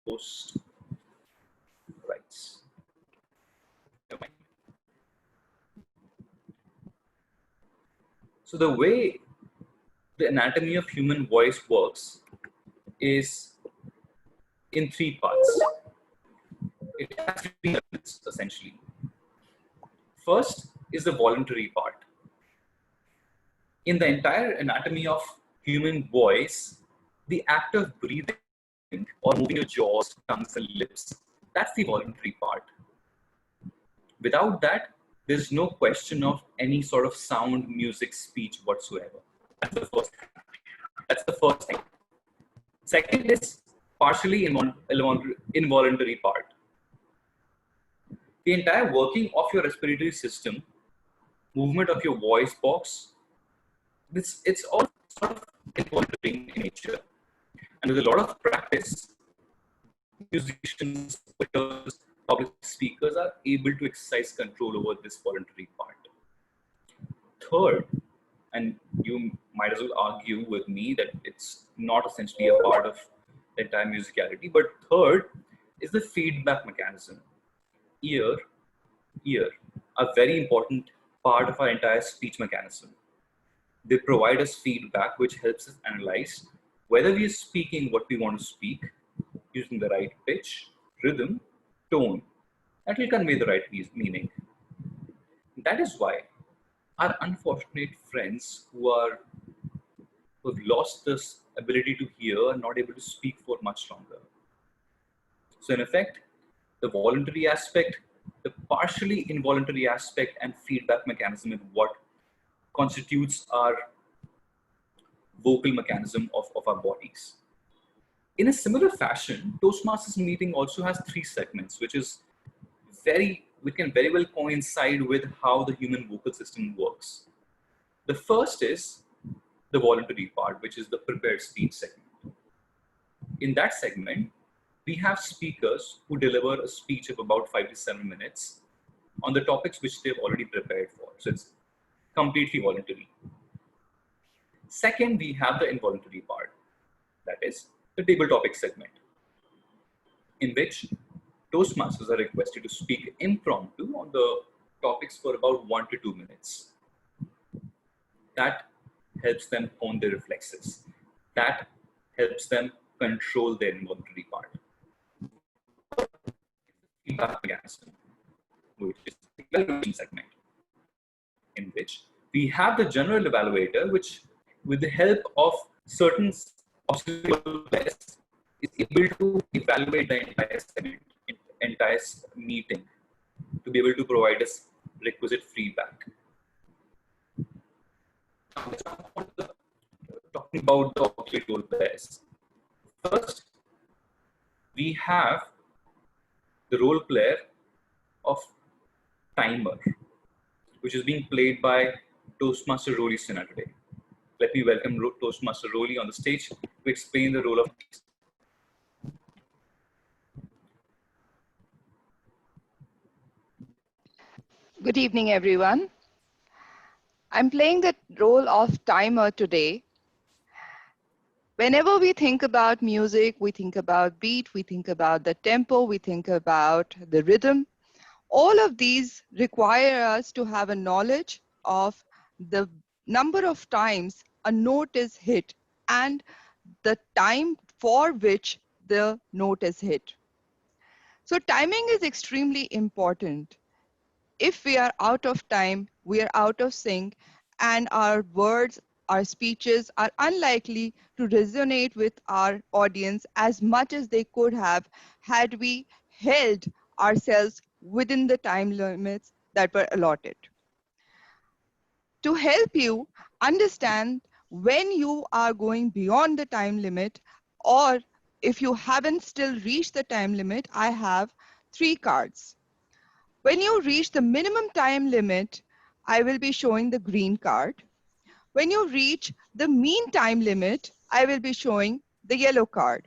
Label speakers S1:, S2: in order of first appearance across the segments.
S1: Post rights. Never mind. So the way the anatomy of human voice works is in three parts. It has three elements essentially. First is the voluntary part. In the entire anatomy of human voice, the act of breathing or moving your jaws, tongues, and lips, that's the voluntary part. Without that, there's no question of any sort of sound, music, speech whatsoever. That's the first thing. That's the first thing. Second is partially involuntary part. The entire working of your respiratory system, movement of your voice box, it's all sort of involuntary in nature. And with a lot of practice, musicians, poetry, public speakers are able to exercise control over this voluntary part. Third, and you might as well argue with me that it's not essentially a part of the entire musicality, but third is the feedback mechanism. Ear, a very important part of our entire speech mechanism. They provide us feedback which helps us analyze whether we are speaking what we want to speak using the right pitch, rhythm, tone that will convey the right meaning. That is why our unfortunate friends who've lost this ability to hear are not able to speak for much longer. So in effect, the voluntary aspect, the partially involuntary aspect, and feedback mechanism is what constitutes our vocal mechanism of our bodies. In a similar fashion, Toastmasters meeting also has three segments, which can very well coincide with how the human vocal system works. The first is the voluntary part, which is the prepared speech segment. In that segment, we have speakers who deliver a speech of about 5 to 7 minutes on the topics which they've already prepared for. So it's completely voluntary. Second, we have the involuntary part, that is the table topic segment, in which Toastmasters are requested to speak impromptu on the topics for about 1 to 2 minutes. That helps them hone their reflexes. That helps them control their involuntary part. Feedback mechanism, which is the evaluation segment, in which we have the general evaluator, which with the help of certain obstacle tests is able to evaluate the entire segment, entire meeting, to be able to provide us requisite feedback. Talking about the auxiliary role players. First, we have the role player of timer, which is being played by Toastmaster Rolly Sinha today. Let me welcome Toastmaster Rolly on the stage to explain the role of.
S2: Good evening, everyone. I'm playing the role of timer today. Whenever we think about music, we think about beat, we think about the tempo, we think about the rhythm. All of these require us to have a knowledge of the number of times a note is hit and the time for which the note is hit. So timing is extremely important. If we are out of time, we are out of sync, and our words, our speeches are unlikely to resonate with our audience as much as they could have had we held ourselves within the time limits that were allotted. To help you understand when you are going beyond the time limit, or if you haven't still reached the time limit, I have 3 cards. When you reach the minimum time limit, I will be showing the green card. When you reach the mean time limit, I will be showing the yellow card.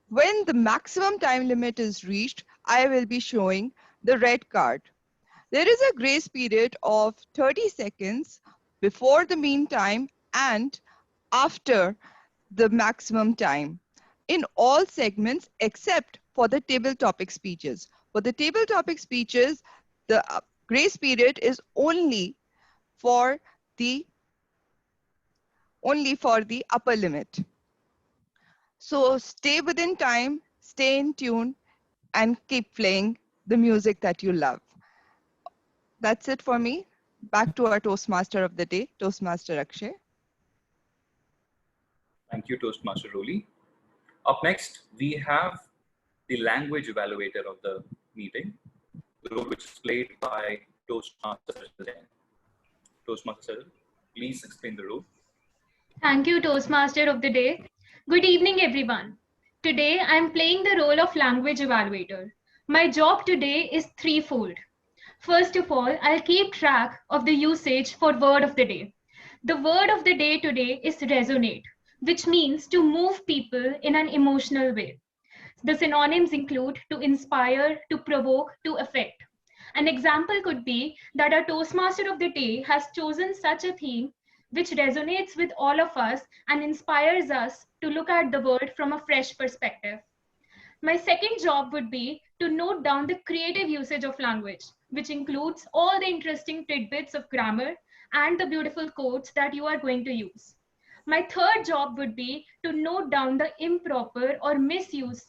S2: When the maximum time limit is reached, I will be showing the red card. There is a grace period of 30 seconds before the mean time and after the maximum time in all segments except for the table topic speeches. For the table topic speeches, the grace period is only for the upper limit. So stay within time, stay in tune, and keep playing the music that you love. That's it for me. Back to our Toastmaster of the day, Toastmaster Akshay.
S1: Thank you, Toastmaster Roli. Up next, we have the language evaluator of the meeting, the role which is played by Toastmaster Sajal. Toastmaster Sajal, please explain the role.
S3: Thank you, Toastmaster of the day. Good evening, everyone. Today, I'm playing the role of language evaluator. My job today is threefold. First of all, I'll keep track of the usage for word of the day. The word of the day today is resonate, which means to move people in an emotional way. The synonyms include to inspire, to provoke, to affect. An example could be that our Toastmaster of the day has chosen such a theme which resonates with all of us and inspires us to look at the world from a fresh perspective. My second job would be to note down the creative usage of language, which includes all the interesting tidbits of grammar and the beautiful quotes that you are going to use. My third job would be to note down the improper or misusage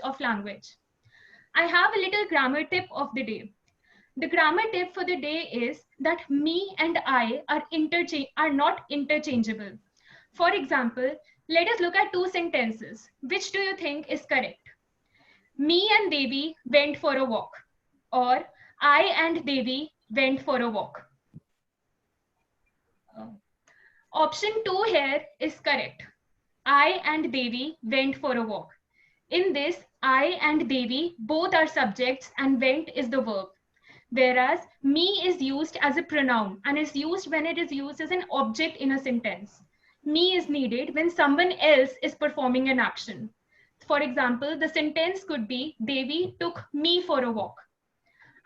S3: of language. I have a little grammar tip of the day. The grammar tip for the day is that me and I are not interchangeable. For example, let us look at two sentences. Which do you think is correct? Me and Devi went for a walk, or I and Devi went for a walk. Option 2 here is correct. I and Devi went for a walk. In this, I and Devi both are subjects and went is the verb. Whereas me is used as a pronoun and is used when it is used as an object in a sentence. Me is needed when someone else is performing an action. For example, the sentence could be, Devi took me for a walk.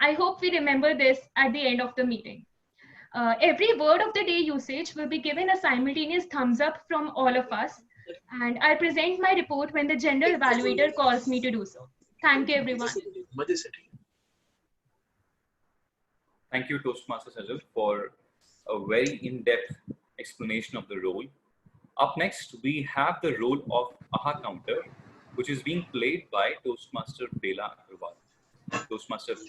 S3: I hope we remember this at the end of the meeting. Every word of the day usage will be given a simultaneous thumbs up from all of us. And I present my report when the general evaluator calls me to do so. Thank you, everyone.
S1: Thank you, Toastmaster Sajal, for a very in-depth explanation of the role. Up next, we have the role of AHA counter, which is being played by Toastmaster Bela Agarwal. Toastmaster, could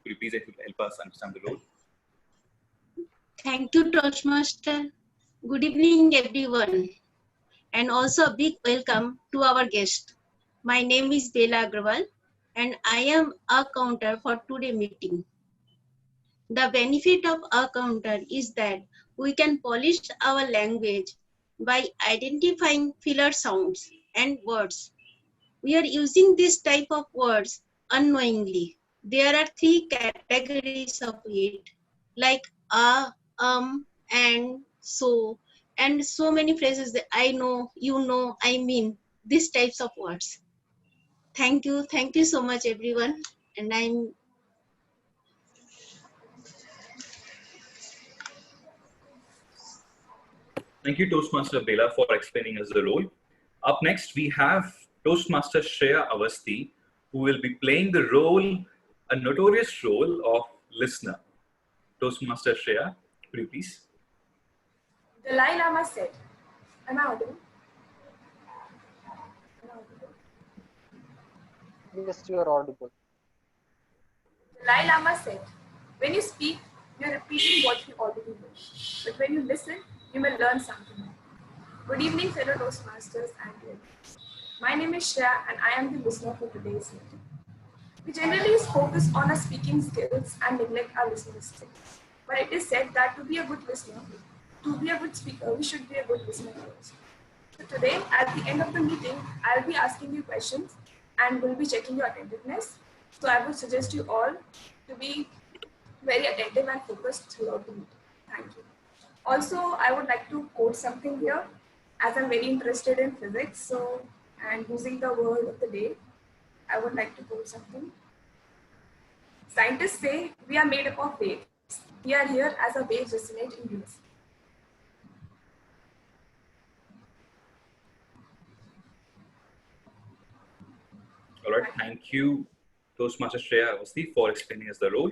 S1: you please help us understand the role?
S4: Thank you, Toastmaster. Good evening, everyone. And also a big welcome to our guest. My name is Bela Agarwal, and I am a counter for today's meeting. The benefit of a counter is that we can polish our language by identifying filler sounds and words. We are using this type of words unknowingly. There are three categories of it, like and so many phrases that I know, you know, I mean, these types of words. Thank you so much, everyone. And
S1: Thank you, Toastmaster Bela, for explaining us the role. Up next, we have Toastmaster Shreya Awasthi, who will be playing the role, a notorious role of listener. Toastmaster Shreya, could you please?
S5: Dalai Lama said, am I audible?
S6: Yes, you are audible.
S5: Dalai Lama said, when you speak, you're repeating what you already know. But when you listen, you may learn something new. Good evening, fellow Toastmasters and viewers. My name is Shreya and I am the listener for today's meeting. We generally focus on our speaking skills and neglect our listening skills. But it is said that to be a good listener, to be a good speaker, we should be a good listener first. So today, at the end of the meeting, I'll be asking you questions and we'll be checking your attentiveness. So I would suggest you all to be very attentive and focused throughout the meeting. Thank you. Also, I would like to quote something here, as I'm very interested in physics. And using the word of the day, I would like to quote something. Scientists say we are made up of waves. We are here as a waves resonate in unison.
S1: right, thank you, Toastmaster Shreya Awasthi, for explaining us the role.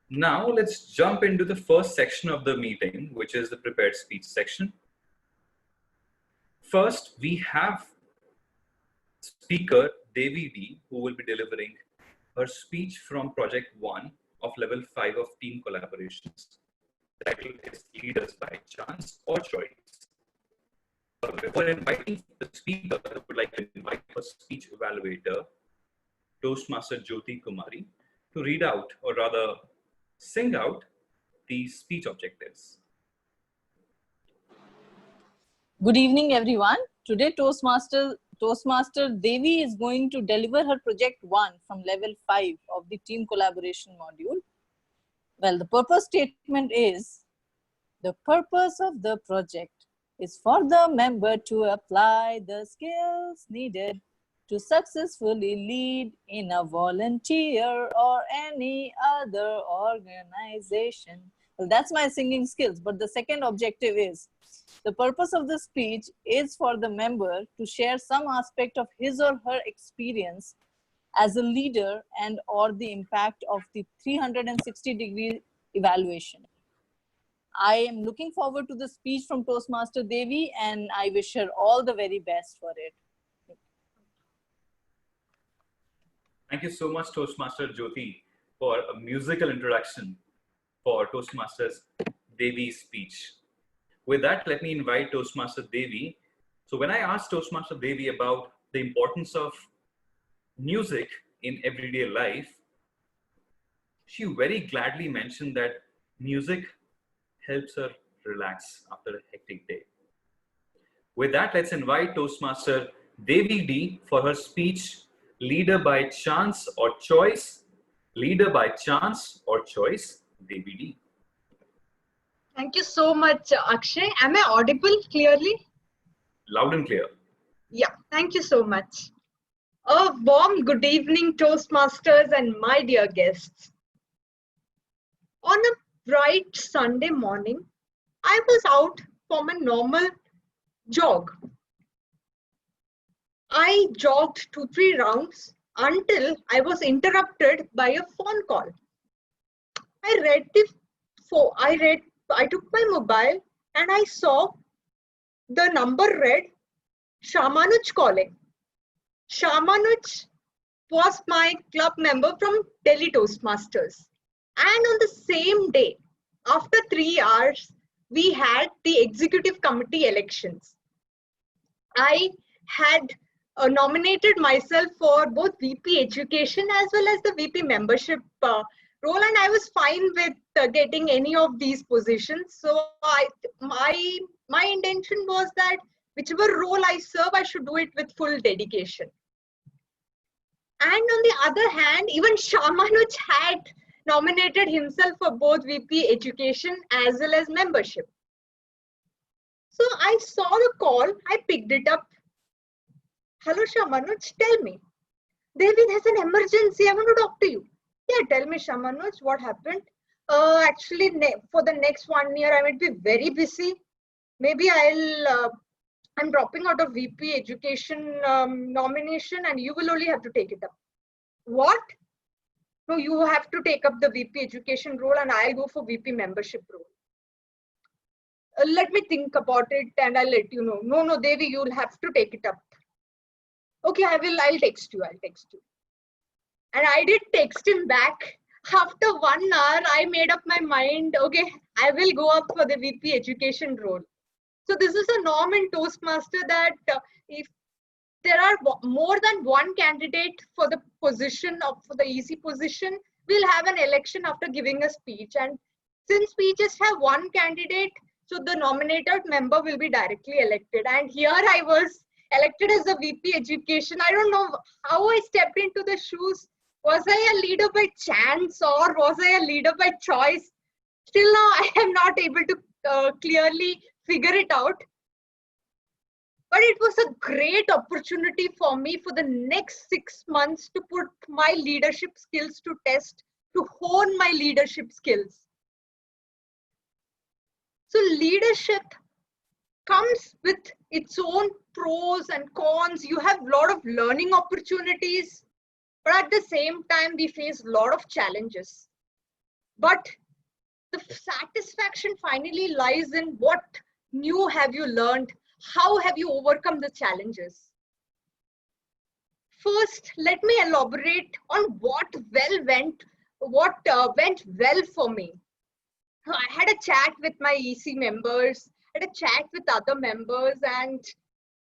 S1: Now let's jump into the first section of the meeting, which is the prepared speech section. First, we have speaker Devi D, who will be delivering her speech from Project 1 of Level 5 of Team Collaborations. The title is Leaders by Chance or Choice. Before inviting the speaker, I would like to invite our speech evaluator, Toastmaster Jyoti Kumari, to read out, or rather sing out, the speech objectives.
S7: Good evening, everyone. Today, Toastmaster Devi is going to deliver her Project 1 from Level 5 of the Team Collaboration module. Well, the purpose statement is, the purpose of the project is for the member to apply the skills needed to successfully lead in a volunteer or any other organization. Well, that's my singing skills, but the second objective is, the purpose of the speech is for the member to share some aspect of his or her experience as a leader and or the impact of the 360-degree evaluation. I am looking forward to the speech from Toastmaster Devi, and I wish her all the very best for it.
S1: Thank you so much, Toastmaster Jyoti, for a musical introduction for Toastmasters Devi's speech. With that, let me invite Toastmaster Devi. So when I asked Toastmaster Devi about the importance of music in everyday life, she very gladly mentioned that music helps her relax after a hectic day. With that, let's invite Toastmaster Devi D for her speech, Leader by Chance or Choice. Leader by Chance or Choice, Devi D.
S8: Thank you so much, Akshay. Am I audible clearly?
S1: Loud and clear.
S8: Yeah, thank you so much. A warm good evening, Toastmasters and my dear guests. On a bright Sunday morning, I was out for my normal jog. I jogged 2-3 rounds until I was interrupted by a phone call. I took my mobile and I saw the number read Shamanuj calling. Shamanuj was my club member from Delhi Toastmasters. And on the same day, after 3 hours, we had the executive committee elections. I had nominated myself for both VP education as well as the VP membership role, and I was fine with getting any of these positions. So my intention was that whichever role I serve, I should do it with full dedication. And on the other hand, even Shamanuj had nominated himself for both VP education as well as membership. So I saw the call, I picked it up. Hello Shamanuj, tell me. Devi, there's an emergency, I want to talk to you. Yeah, tell me Shamanuj, what happened? Actually, for the next 1 year, I might be very busy. Maybe I'm dropping out of VP education nomination and you will only have to take it up. What? No, you have to take up the VP education role and I'll go for VP membership role. Let me think about it and I'll let you know. No, Devi, you'll have to take it up. Okay, I'll text you. And I did text him back. After 1 hour, I made up my mind, okay, I will go up for the VP education role. So this is a norm in Toastmaster that if there are more than one candidate for the position for the EC position, we'll have an election after giving a speech. And since we just have one candidate, so the nominated member will be directly elected. And here I was elected as a VP education. I don't know how I stepped into the shoes. Was I a leader by chance or was I a leader by choice? Still now I am not able to clearly figure it out. But it was a great opportunity for me for the next 6 months to put my leadership skills to test, to hone my leadership skills. So leadership comes with its own pros and cons. You have a lot of learning opportunities, but at the same time, we face a lot of challenges. But the satisfaction finally lies in what new have you learned? How have you overcome the challenges? First, let me elaborate on what went well for me. I had a chat with my EC members, had a chat with other members, and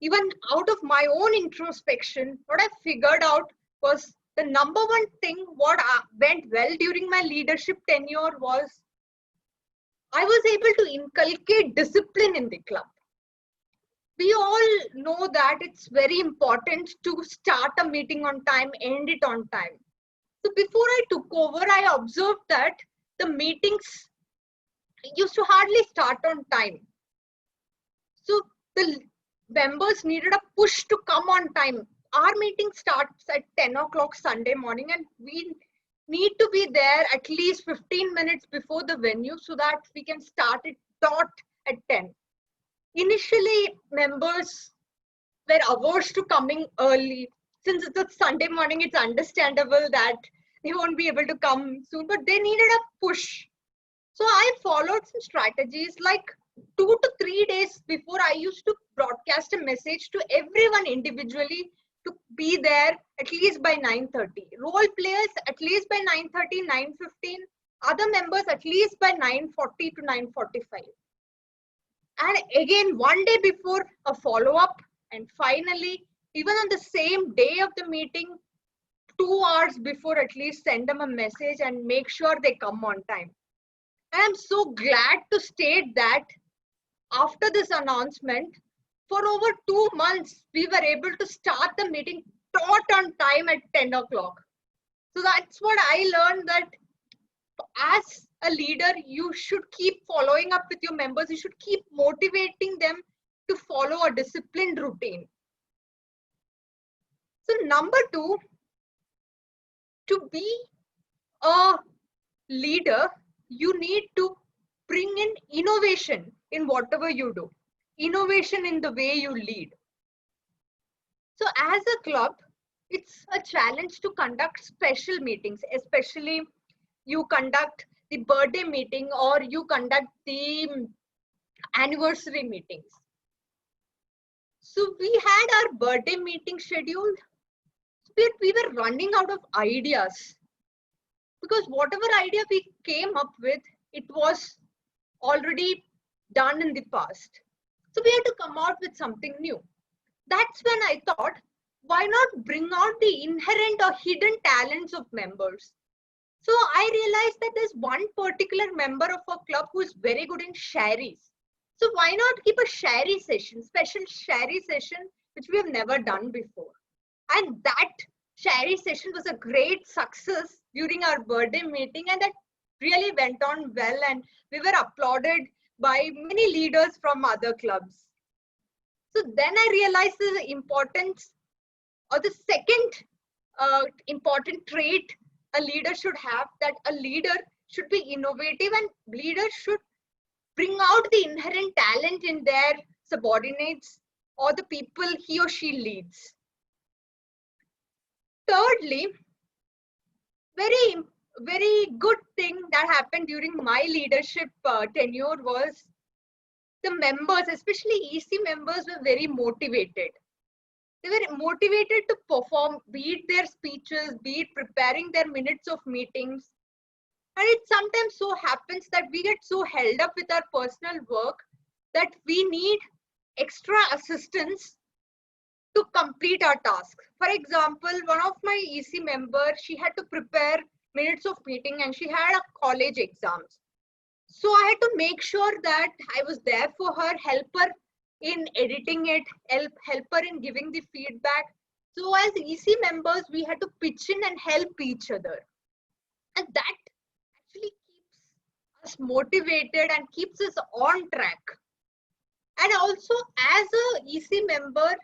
S8: even out of my own introspection, what I figured out was the number one thing what went well during my leadership tenure was I was able to inculcate discipline in the club. We all know that it's very important to start a meeting on time, end it on time. So before I took over, I observed that the meetings used to hardly start on time. So the members needed a push to come on time. Our meeting starts at 10 o'clock Sunday morning, and we need to be there at least 15 minutes before the venue so that we can start it dot at 10. Initially, members were averse to coming early. Since it's a Sunday morning, it's understandable that they won't be able to come soon, but they needed a push. So I followed some strategies like 2 to 3 days before. I used to broadcast a message to everyone individually to be there at least by 9:30. Role players at least by 9:30, 9:15. Other members at least by 9:40 to 9:45. And again, one day before, a follow-up. And finally, even on the same day of the meeting, 2 hours before, at least send them a message and make sure they come on time. I am so glad to state that after this announcement, for over 2 months, we were able to start the meeting dot on time at 10 o'clock. So that's what I learned, that as a leader, you should keep following up with your members. You should keep motivating them to follow a disciplined routine. So number 2, to be a leader, you need to bring in innovation in whatever you do. Innovation in the way you lead. So as a club, it's a challenge to conduct special meetings, especially you conduct the birthday meeting or you conduct the anniversary meetings. So we had our birthday meeting scheduled, but we were running out of ideas because whatever idea we came up with, it was already done in the past. So we had to come out with something new. That's when I thought, why not bring out the inherent or hidden talents of members? So I realized that there's one particular member of our club who is very good in sharies. So why not keep a shari session, special shari session, which we have never done before. And that shari session was a great success during our birthday meeting, and that really went on well, and we were applauded by many leaders from other clubs. So then I realized the importance, or the second important trait a leader should have, that a leader should be innovative and leaders should bring out the inherent talent in their subordinates or the people he or she leads. Thirdly, very good thing that happened during my leadership tenure was the members, especially EC members, were very motivated. They were motivated to perform, be it their speeches, be it preparing their minutes of meetings. And it sometimes so happens that we get so held up with our personal work that we need extra assistance to complete our task. For example, one of my EC members, she had to prepare minutes of meeting and she had a college exams. So I had to make sure that I was there for her, help her in editing it, help her in giving the feedback. So as EC members, we had to pitch in and help each other. And that actually keeps us motivated and keeps us on track. And also as a EC member,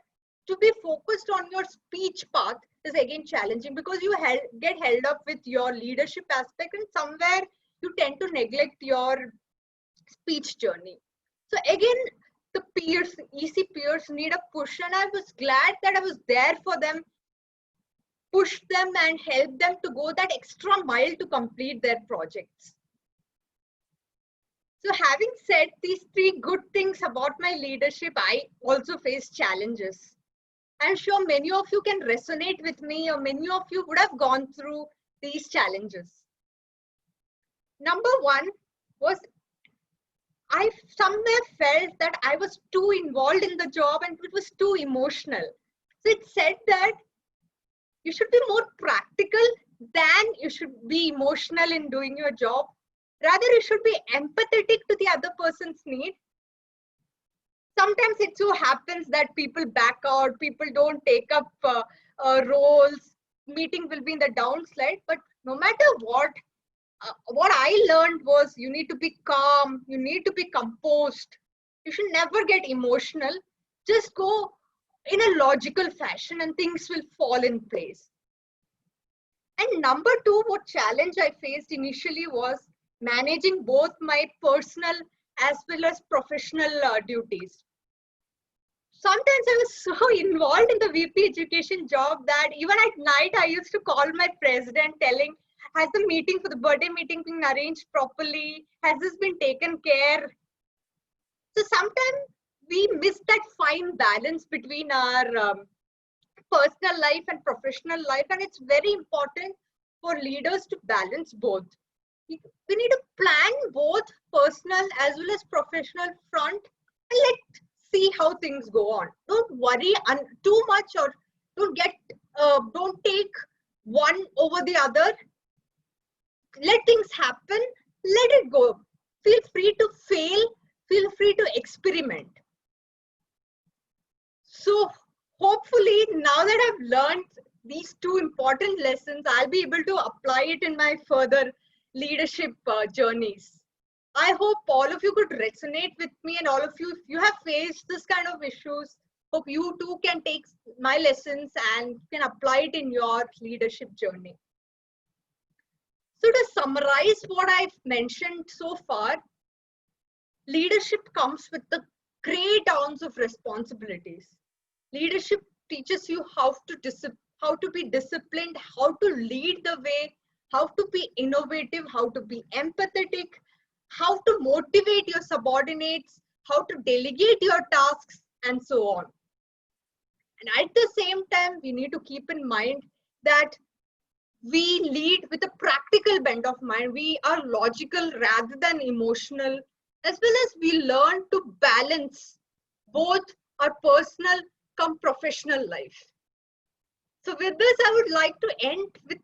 S8: to be focused on your speech path is again challenging because you get held up with your leadership aspect and somewhere you tend to neglect your speech journey. So again, the peers, EC peers need a push, and I was glad that I was there for them, push them and help them to go that extra mile to complete their projects. So having said these three good things about my leadership, I also face challenges. I'm sure many of you can resonate with me, or many of you would have gone through these challenges. Number one was I somewhere felt that I was too involved in the job and it was too emotional. So it said that you should be more practical than you should be emotional in doing your job. Rather, you should be empathetic to the other person's need. Sometimes it so happens that people back out, people don't take up roles, meeting will be in the downslide. But no matter what I learned was you need to be calm, you need to be composed. You should never get emotional. Just go in a logical fashion and things will fall in place. And number two, what challenge I faced initially was managing both my personal as well as professional duties. Sometimes I was so involved in the VP education job that even at night I used to call my president telling, has the meeting for the birthday meeting been arranged properly? Has this been taken care? So sometimes we miss that fine balance between our personal life and professional life, and it's very important for leaders to balance both. We need to plan both personal as well as professional front, and let's see how things go on. Don't worry too much, or don't take one over the other. Let things happen, let it go. Feel free to fail, feel free to experiment. So hopefully now that I've learned these two important lessons, I'll be able to apply it in my further leadership journeys. I hope all of you could resonate with me, and all of you, if you have faced this kind of issues, hope you too can take my lessons and can apply it in your leadership journey. So to summarize what I've mentioned so far, leadership comes with a great ounce of responsibilities. Leadership teaches you how to be disciplined, how to lead the way, how to be innovative, how to be empathetic, how to motivate your subordinates, how to delegate your tasks, and so on. And at the same time, we need to keep in mind that we lead with a practical bent of mind. We are logical rather than emotional, as well as we learn to balance both our personal come professional life. So with this, I would like to end with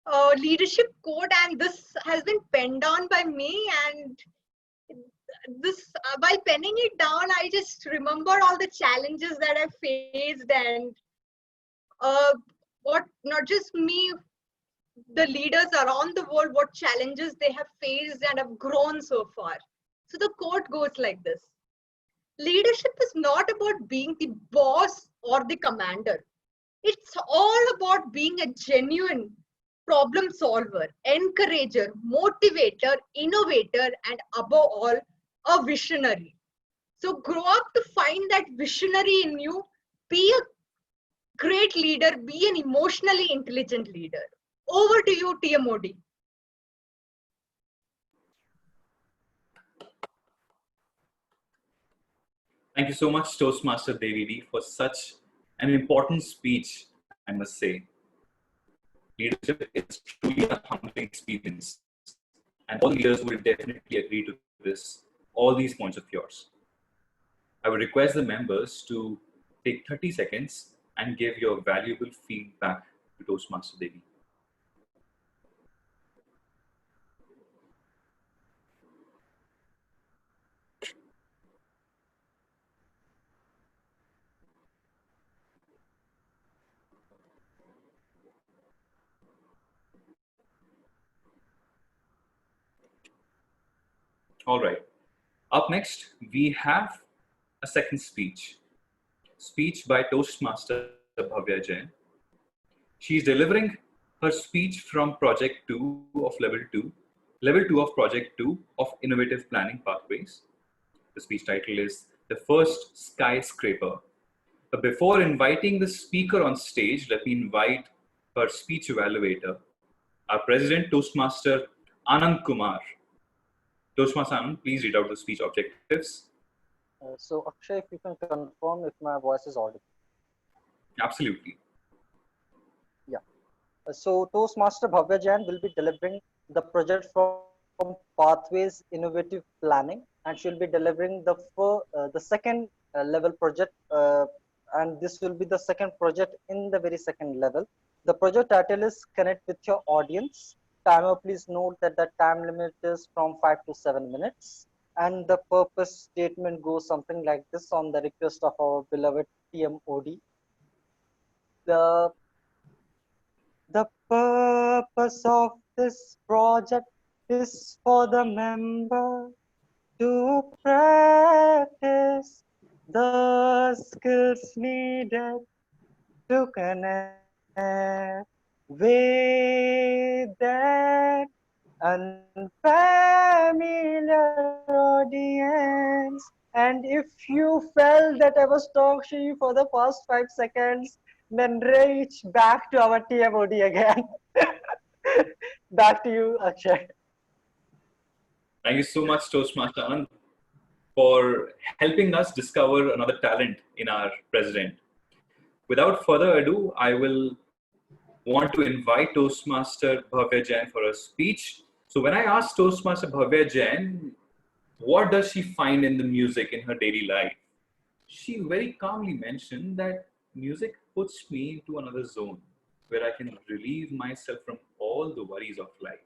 S8: a leadership quote, and this has been penned down by me. And this, while penning it down, I just remember all the challenges that I faced, and what not just me, the leaders around the world, what challenges they have faced and have grown so far. So the quote goes like this: leadership is not about being the boss or the commander. It's all about being a genuine problem solver, encourager, motivator, innovator, and above all, a visionary. So grow up to find that visionary in you, be a great leader, be an emotionally intelligent leader. Over to you, TMOD.
S1: Thank you so much, Toastmaster Devi D, for such an important speech, I must say. Leadership is truly a humbling experience, and all leaders will definitely agree to this, all these points of yours. I would request the members to take 30 seconds and give your valuable feedback to Toastmaster Devi. All right. Up next, we have a second speech by Toastmaster Bhavya Jain. She's delivering her speech from Project 2 of Level 2 of Project 2 of Innovative Planning Pathways. The speech title is the first skyscraper. But before inviting the speaker on stage, let me invite our speech evaluator, our President Toastmaster Anand Kumar. Toastmaster Anand, please read out the speech objectives.
S6: So Akshay, if you can confirm if my voice is audible.
S1: Absolutely.
S6: Yeah. So Toastmaster Bhavya Jain will be delivering the project from Pathways Innovative Planning, and she'll be delivering the second level project, and this will be the second project in the very second level. The project title is Connect with Your Audience. Timer, please note that the time limit is from 5 to 7 minutes. And the purpose statement goes something like this on the request of our beloved TMOD. The purpose of this project is for the member to practice the skills needed to connect with that unfamiliar audience. And if you felt that I was talking to you for the past 5 seconds, then reach back to our TMOD again. Back to you, Akshay.
S1: Thank you so much, Toastmaster Anand, for helping us discover another talent in our president. Without further ado, I will want to invite Toastmaster Bhavya Jain for a speech. So when I asked Toastmaster Bhavya Jain, what does she find in the music in her daily life? She very calmly mentioned that music puts me into another zone where I can relieve myself from all the worries of life.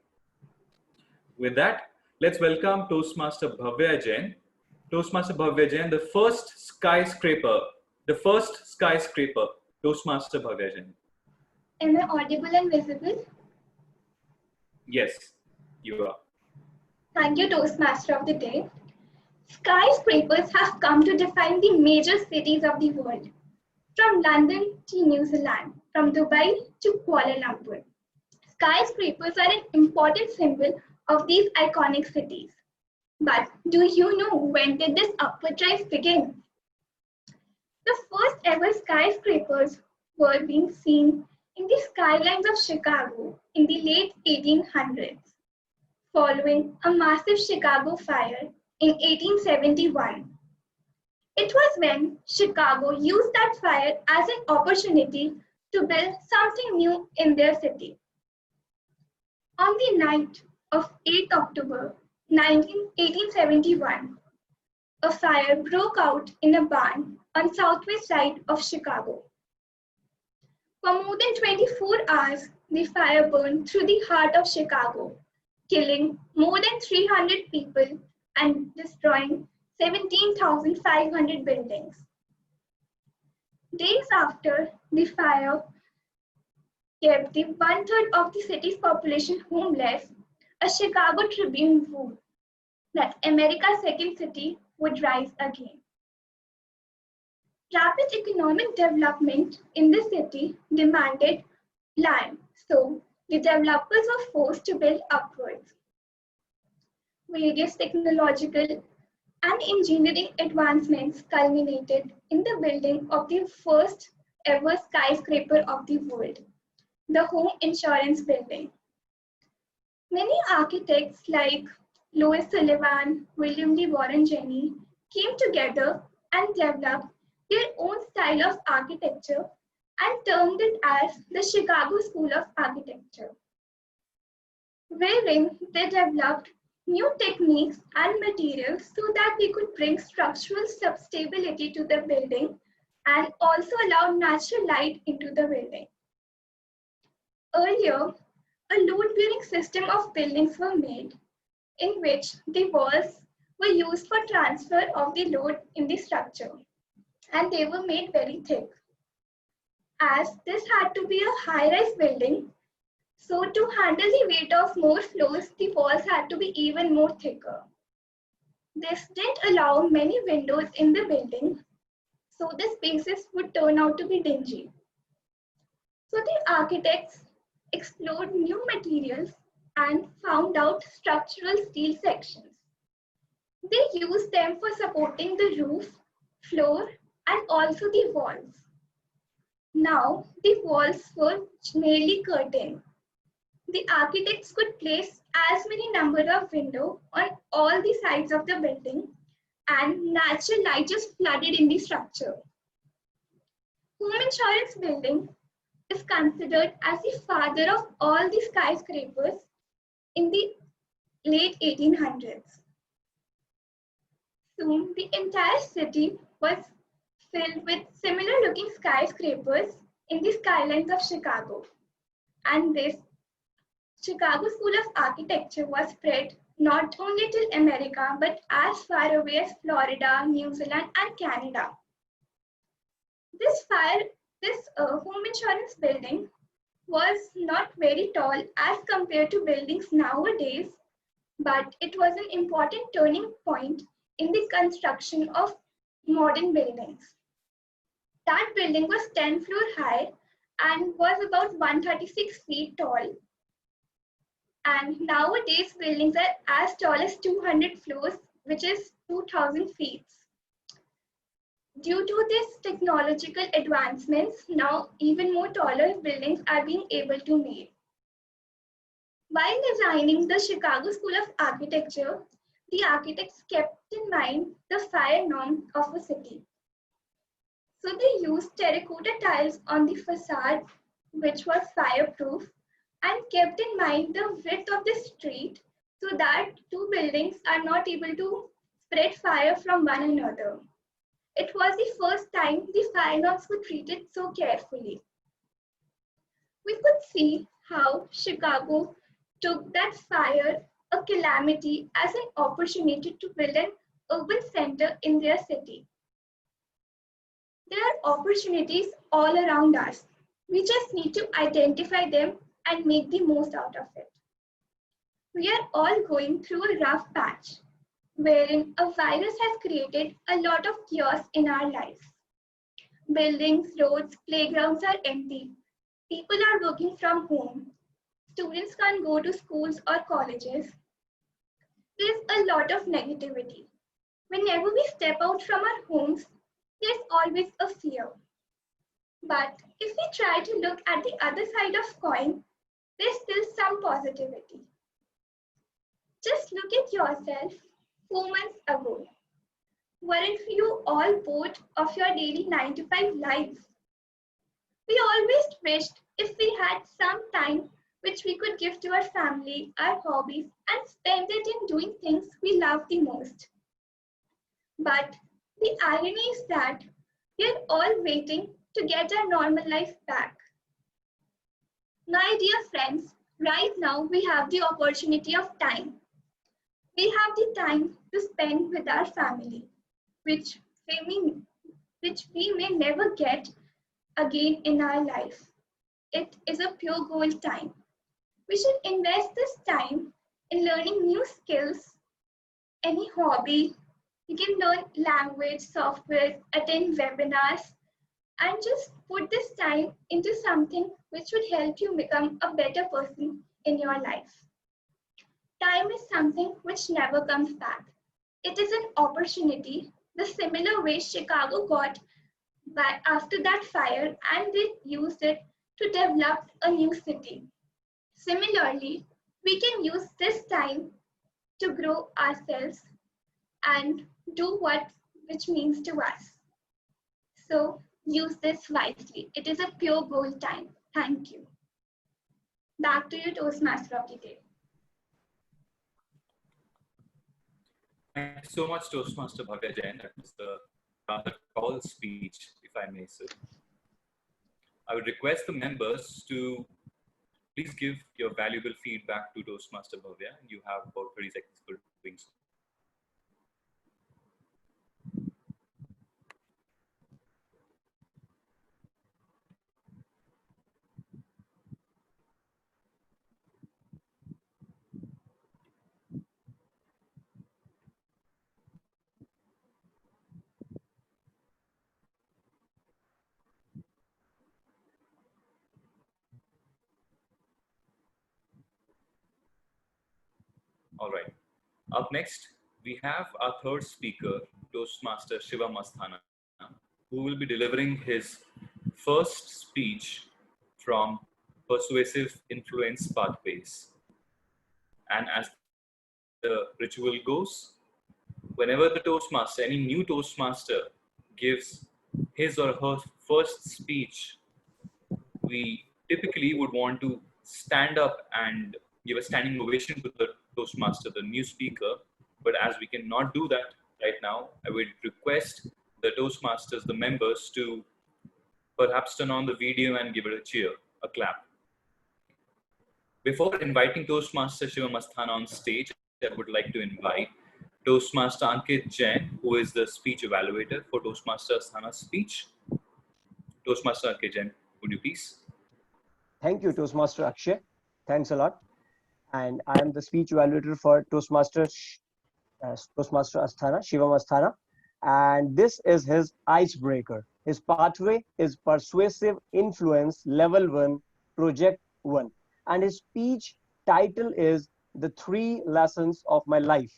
S1: With that, let's welcome Toastmaster Bhavya Jain. Toastmaster Bhavya Jain, the first skyscraper. Toastmaster Bhavya Jain.
S9: Am I audible and visible?
S1: Yes, you are.
S9: Thank you, Toastmaster of the Day. Skyscrapers have come to define the major cities of the world, from London to New Zealand, from Dubai to Kuala Lumpur. Skyscrapers are an important symbol of these iconic cities. But do you know when did this upward rise begin? The first ever skyscrapers were being seen in the skylines of Chicago in the late 1800s, following a massive Chicago fire in 1871. It was when Chicago used that fire as an opportunity to build something new in their city. On the night of 8th October 1871, a fire broke out in a barn on southwest side of Chicago. For more than 24 hours, the fire burned through the heart of Chicago, killing more than 300 people and destroying 17,500 buildings. Days after the fire kept the 1/3 of the city's population homeless, a Chicago Tribune vowed that America's second city would rise again. Rapid economic development in the city demanded land, so the developers were forced to build upwards. Various technological and engineering advancements culminated in the building of the first ever skyscraper of the world, the Home Insurance Building. Many architects like Louis Sullivan, William D. Warren Jenney came together and developed their own style of architecture and termed it as the Chicago School of Architecture, wherein they developed new techniques and materials so that they could bring structural stability to the building and also allow natural light into the building. Earlier, a load-bearing system of buildings were made in which the walls were used for transfer of the load in the structure, and they were made very thick. As this had to be a high-rise building, so to handle the weight of more floors, the walls had to be even more thicker. This didn't allow many windows in the building, so the spaces would turn out to be dingy. So the architects explored new materials and found out structural steel sections. They used them for supporting the roof floor, and also the walls. Now, the walls were merely curtained. The architects could place as many number of windows on all the sides of the building, and natural light just flooded in the structure. Home insurance building is considered as the father of all the skyscrapers in the late 1800s. Soon, the entire city was filled with similar looking skyscrapers in the skylines of Chicago. And this Chicago School of Architecture was spread not only to America but as far away as Florida, New Zealand, and Canada. This home insurance building was not very tall as compared to buildings nowadays, but it was an important turning point in the construction of modern buildings. That building was 10 floors high and was about 136 feet tall. And nowadays, buildings are as tall as 200 floors, which is 2,000 feet. Due to these technological advancements, now even more taller buildings are being able to made. While designing the Chicago School of Architecture, the architects kept in mind the fire norm of a city. So they used terracotta tiles on the facade, which was fireproof, and kept in mind the width of the street so that two buildings are not able to spread fire from one another. It was the first time the fire norms were treated so carefully. We could see how Chicago took that fire, a calamity, as an opportunity to build an urban center in their city. There are opportunities all around us. We just need to identify them and make the most out of it. We are all going through a rough patch, wherein a virus has created a lot of chaos in our lives. Buildings, roads, playgrounds are empty. People are working from home. Students can't go to schools or colleges. There's a lot of negativity. Whenever we step out from our homes, there's always a fear. But if we try to look at the other side of coin, there's still some positivity. Just look at yourself 4 months ago. Weren't you all bored of your daily 9 to 5 lives? We always wished if we had some time which we could give to our family, our hobbies, and spend it in doing things we love the most. But the irony is that we're all waiting to get our normal life back. My dear friends, right now we have the opportunity of time. We have the time to spend with our family, which we may never get again in our life. It is a pure gold time. We should invest this time in learning new skills, any hobby. You can learn language, software, attend webinars, and just put this time into something which would help you become a better person in your life. Time is something which never comes back. It is an opportunity, the similar way Chicago got after that fire, and they used it to develop a new city. Similarly, we can use this time to grow ourselves and do which means to us. So use this wisely. It is a pure gold time. Thank you. Back to you, Toastmaster of the Day.
S1: Thank you so much, Toastmaster Bhavya Jain. That was a rather tall speech, if I may say. I would request the members to please give your valuable feedback to Toastmaster Bhavya, and you have about 30 seconds for doing so. All right. Up next, we have our third speaker, Toastmaster Shiva Masthana. who will be delivering his first speech from Persuasive Influence Pathways. And as the ritual goes, whenever the Toastmaster, any new Toastmaster, gives his or her first speech, we typically would want to stand up and give a standing ovation to the Toastmaster, the new speaker. But as we cannot do that right now, I would request the Toastmasters, the members, to perhaps turn on the video and give it a cheer, a clap. Before inviting Toastmaster Shivam Asthana on stage, I would like to invite Toastmaster Ankit Jain, who is the speech evaluator for Toastmaster Asthana's speech. Toastmaster Ankit Jain, would you please?
S10: Thank you, Toastmaster Akshay. Thanks a lot. And I am the speech evaluator for Toastmaster Asthana, Shivam Asthana. And this is his icebreaker. His pathway is Persuasive Influence Level 1, Project 1. And his speech title is The 3 Lessons of My Life.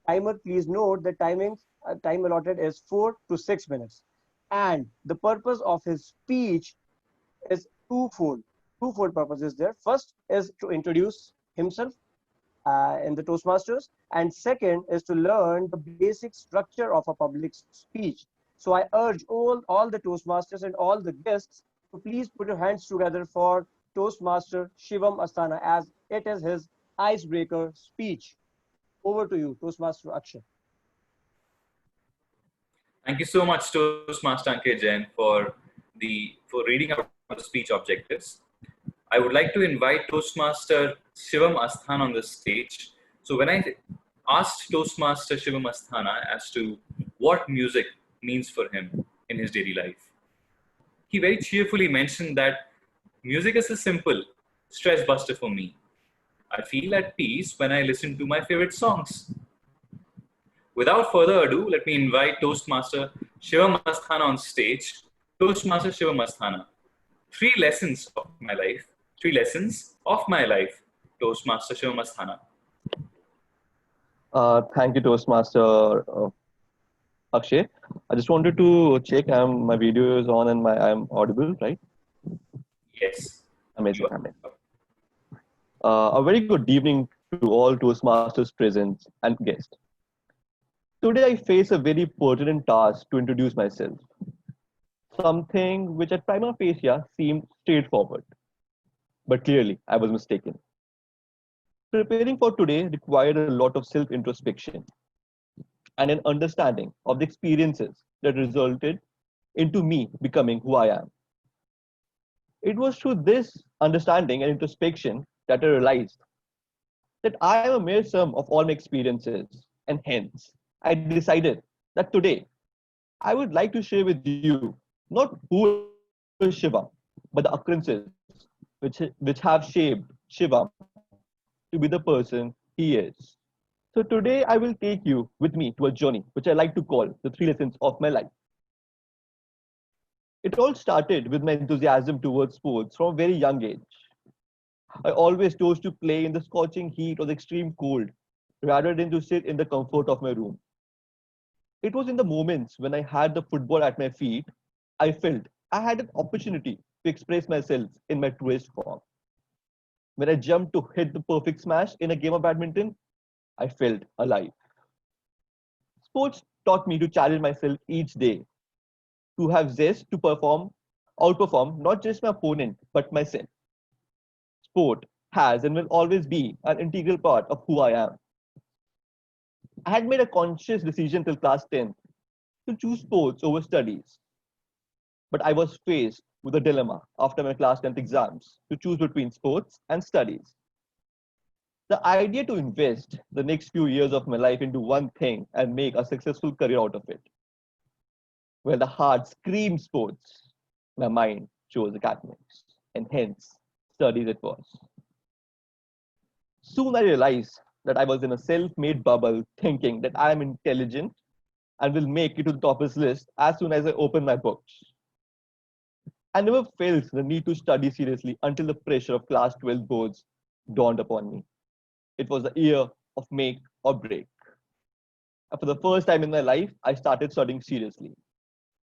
S10: Timer, please note the time allotted is 4 to 6 minutes. And the purpose of his speech is twofold purposes there. First is to introduce himself in the Toastmasters, and second is to learn the basic structure of a public speech. So I urge all the Toastmasters and all the guests to please put your hands together for Toastmaster Shivam Asthana, as it is his icebreaker speech. Over to you, Toastmaster Akshay.
S1: Thank you so much, Toastmaster Ankit Jain, for reading out the speech objectives. I would like to invite Toastmaster Shivam Asthana on the stage. So when I asked Toastmaster Shivam Asthana as to what music means for him in his daily life, he very cheerfully mentioned that music is a simple stress buster for me. I feel at peace when I listen to my favorite songs. Without further ado, let me invite Toastmaster Shivam Asthana on stage. Toastmaster Shivam Asthana, 3 lessons of my life. 3 lessons of my life. Toastmaster Shivam Asthana.
S11: Thank you, Toastmaster Akshay. I just wanted to check my video is on and I'm audible, right?
S1: Yes.
S11: Amazing. A very good evening to all Toastmasters present and guests. Today I face a very pertinent task to introduce myself. Something which at prima facie seemed straightforward. But clearly I was mistaken. Preparing for today required a lot of self-introspection and an understanding of the experiences that resulted into me becoming who I am. It was through this understanding and introspection that I realized that I am a mere sum of all my experiences, and hence I decided that today I would like to share with you not who is Shiva, but the occurrences which have shaped Shiva to be the person he is. So today I will take you with me to a journey which I like to call the 3 lessons of my life. It all started with my enthusiasm towards sports from a very young age. I always chose to play in the scorching heat or the extreme cold rather than to sit in the comfort of my room. It was in the moments when I had the football at my feet, I felt I had an opportunity to express myself in my truest form. When I jumped to hit the perfect smash in a game of badminton, I felt alive. Sports taught me to challenge myself each day, to have zest to outperform not just my opponent, but myself. Sport has and will always be an integral part of who I am. I had made a conscious decision till class 10 to choose sports over studies. But I was faced with a dilemma after my class 10th exams to choose between sports and studies. The idea to invest the next few years of my life into one thing and make a successful career out of it. Well, the heart screamed sports. My mind chose academics, and hence studies it was. Soon I realized that I was in a self-made bubble thinking that I am intelligent and will make it to the toppers list as soon as I open my books. I never felt the need to study seriously until the pressure of class 12 boards dawned upon me. It was the year of make or break. And for the first time in my life, I started studying seriously.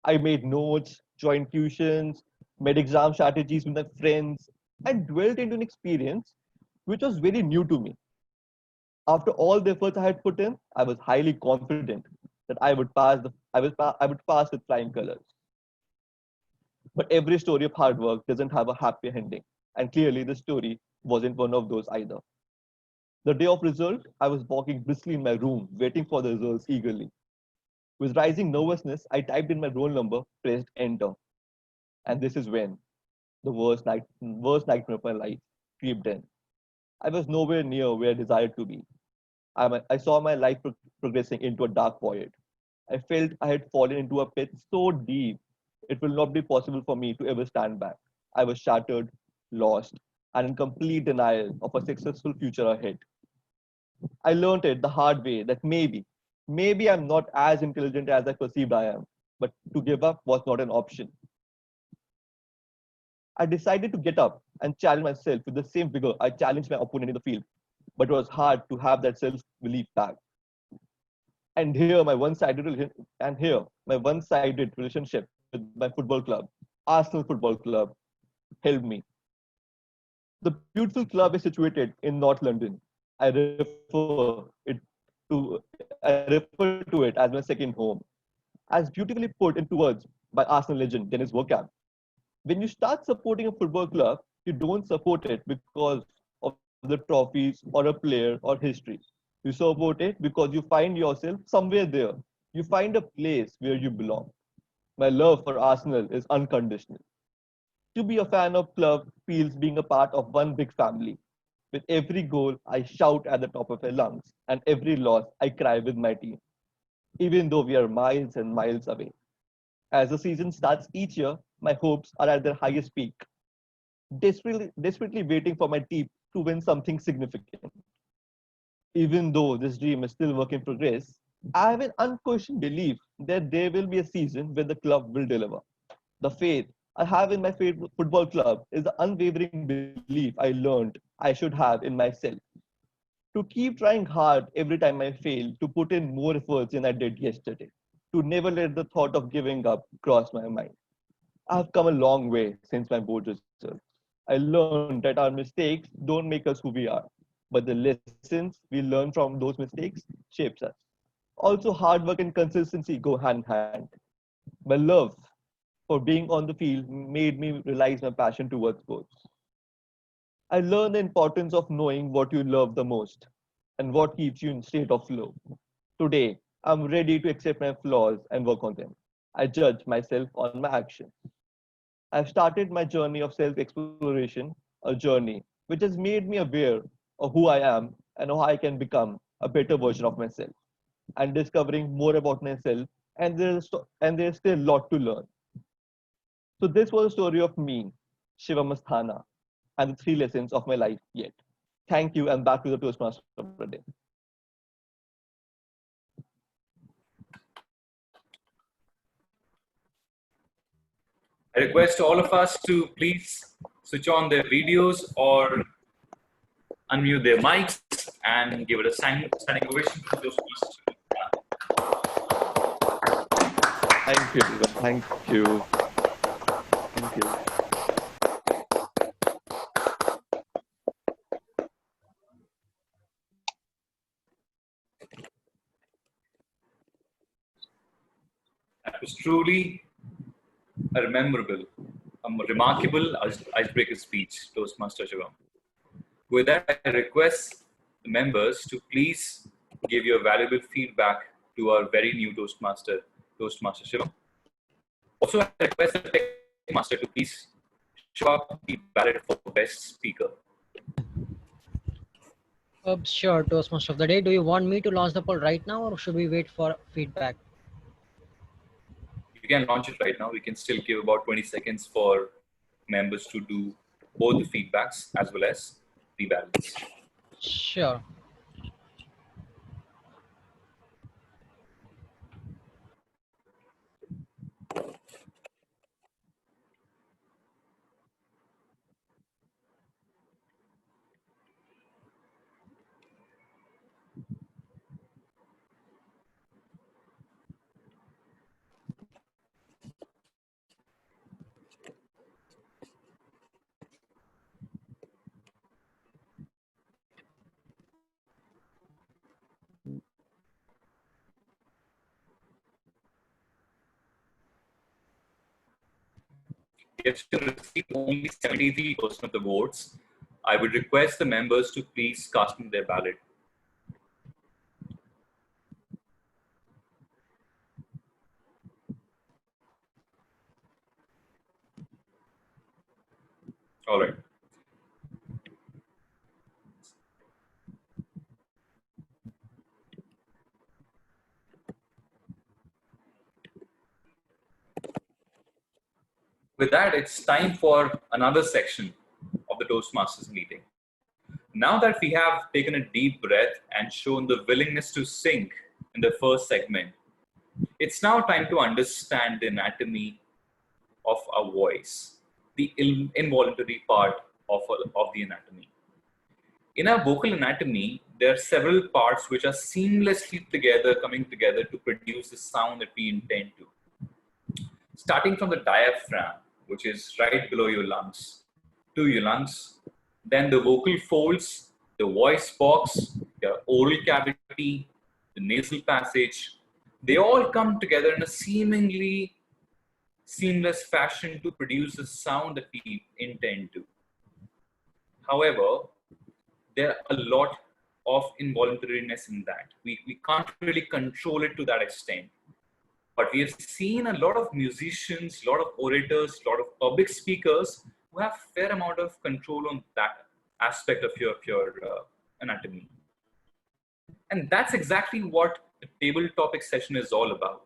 S11: I made notes, joined tuitions, made exam strategies with my friends, and dwelt into an experience which was very new to me. After all the efforts I had put in, I was highly confident that I would pass with flying colors. But every story of hard work doesn't have a happy ending, and clearly the story wasn't one of those either. The day of result, I was walking briskly in my room, waiting for the results eagerly. With rising nervousness, I typed in my roll number, pressed enter, and this is when the worst nightmare of my life creeped in. I was nowhere near where I desired to be. I saw my life progressing into a dark void. I felt I had fallen into a pit so deep it will not be possible for me to ever stand back. I was shattered, lost, and in complete denial of a successful future ahead. I learned it the hard way that maybe I'm not as intelligent as I perceived I am, but to give up was not an option. I decided to get up and challenge myself with the same vigor I challenged my opponent in the field, but it was hard to have that self-belief back. And here my one-sided relationship with my football club, Arsenal Football Club, helped me. The beautiful club is situated in North London. I refer to it as my second home. As beautifully put into words by Arsenal legend Dennis Bergkamp. When you start supporting a football club, you don't support it because of the trophies or a player or history. You support it because you find yourself somewhere there. You find a place where you belong. My love for Arsenal is unconditional. To be a fan of club feels being a part of one big family. With every goal, I shout at the top of my lungs, and every loss, I cry with my team, even though we are miles and miles away. As the season starts each year, my hopes are at their highest peak, desperately waiting for my team to win something significant. Even though this dream is still work in progress, I have an unquestioned belief that there will be a season when the club will deliver. The faith I have in my favorite football club is the unwavering belief I learned I should have in myself. To keep trying hard every time I fail, to put in more efforts than I did yesterday, to never let the thought of giving up cross my mind. I have come a long way since my board results. I learned that our mistakes don't make us who we are, but the lessons we learn from those mistakes shapes us. Also, hard work and consistency go hand in hand. My love for being on the field made me realize my passion towards sports. I learned the importance of knowing what you love the most and what keeps you in state of flow. Today, I'm ready to accept my flaws and work on them. I judge myself on my actions. I've started my journey of self-exploration, a journey which has made me aware of who I am and how I can become a better version of myself. And discovering more about myself, and there's still a lot to learn. So this was a story of me, Shiva Masthana, and the three lessons of my life yet. Thank you, and back to the Toastmaster of the day.
S1: I request all of us to please switch on their videos or unmute their mics and give it a standing ovation to those students.
S11: Thank you, Shiva. Thank you. Thank you.
S1: That was truly a remarkable icebreaker speech, Toastmaster Shivam. With that, I request the members to please give your valuable feedback to our very new Toastmaster, Toastmaster Shivam. Also, I request the tech master to please show up the ballot for best speaker.
S12: Sure, Toastmaster of the day. Do you want me to launch the poll right now or should we wait for feedback?
S1: You can launch it right now. We can still give about 20 seconds for members to do both the feedbacks as well as the ballots.
S12: Sure.
S1: We have still received only 73% of the votes. I would request the members to please cast in their ballot. All right. With that, it's time for another section of the Toastmasters meeting. Now that we have taken a deep breath and shown the willingness to sink in the first segment, it's now time to understand the anatomy of our voice, the involuntary part of the anatomy. In our vocal anatomy, there are several parts which are seamlessly coming together to produce the sound that we intend to. Starting from the diaphragm, which is right below your lungs, to your lungs, then the vocal folds, the voice box, your oral cavity, the nasal passage, they all come together in a seemingly seamless fashion to produce the sound that we intend to. However, there are a lot of involuntariness in that. We can't really control it to that extent. But we have seen a lot of musicians, a lot of orators, a lot of public speakers who have a fair amount of control on that aspect of your anatomy. And that's exactly what the table topic session is all about.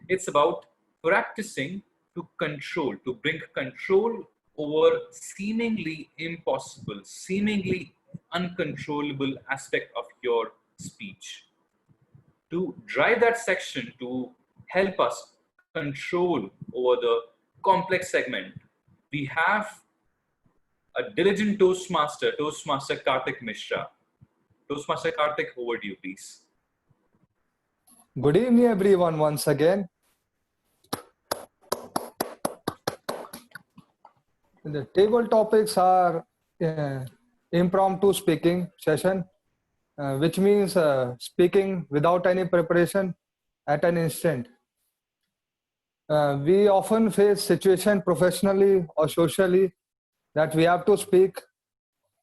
S1: It's about practicing to control, to bring control over seemingly impossible, seemingly uncontrollable aspect of your speech. To drive that section, to help us control over the complex segment, we have a diligent Toastmaster, Toastmaster Karthik Mishra. Toastmaster Karthik, over to you, please.
S13: Good evening, everyone, once again. The table topics are impromptu speaking session, which means speaking without any preparation at an instant. We often face situation professionally or socially that we have to speak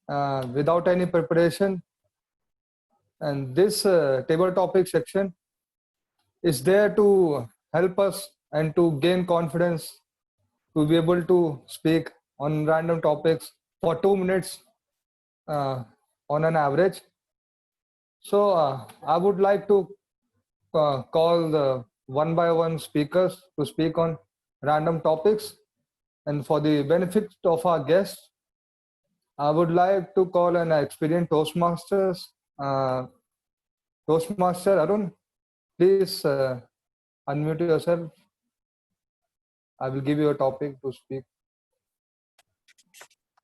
S13: without any preparation. And this table topic section is there to help us and to gain confidence to be able to speak on random topics for 2 minutes on an average. So I would like to call the one by one speakers to speak on random topics. And for the benefit of our guests, I would like to call an experienced Toastmasters. Toastmaster Arun, please unmute yourself. I will give you a topic to speak.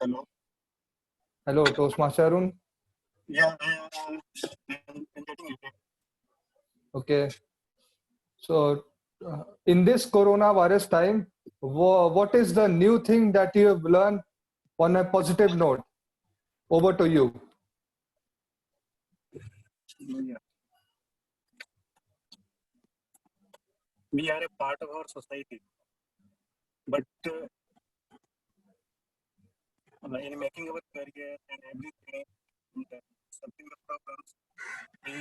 S14: Hello.
S13: Hello, Toastmaster Arun.
S14: Yeah, I'm getting it.
S13: Okay. So, in this coronavirus time, what is the new thing that you have learned on a positive note? Over to you.
S14: Yeah. We are a part of our society, but in making our career and everything, something the problems, we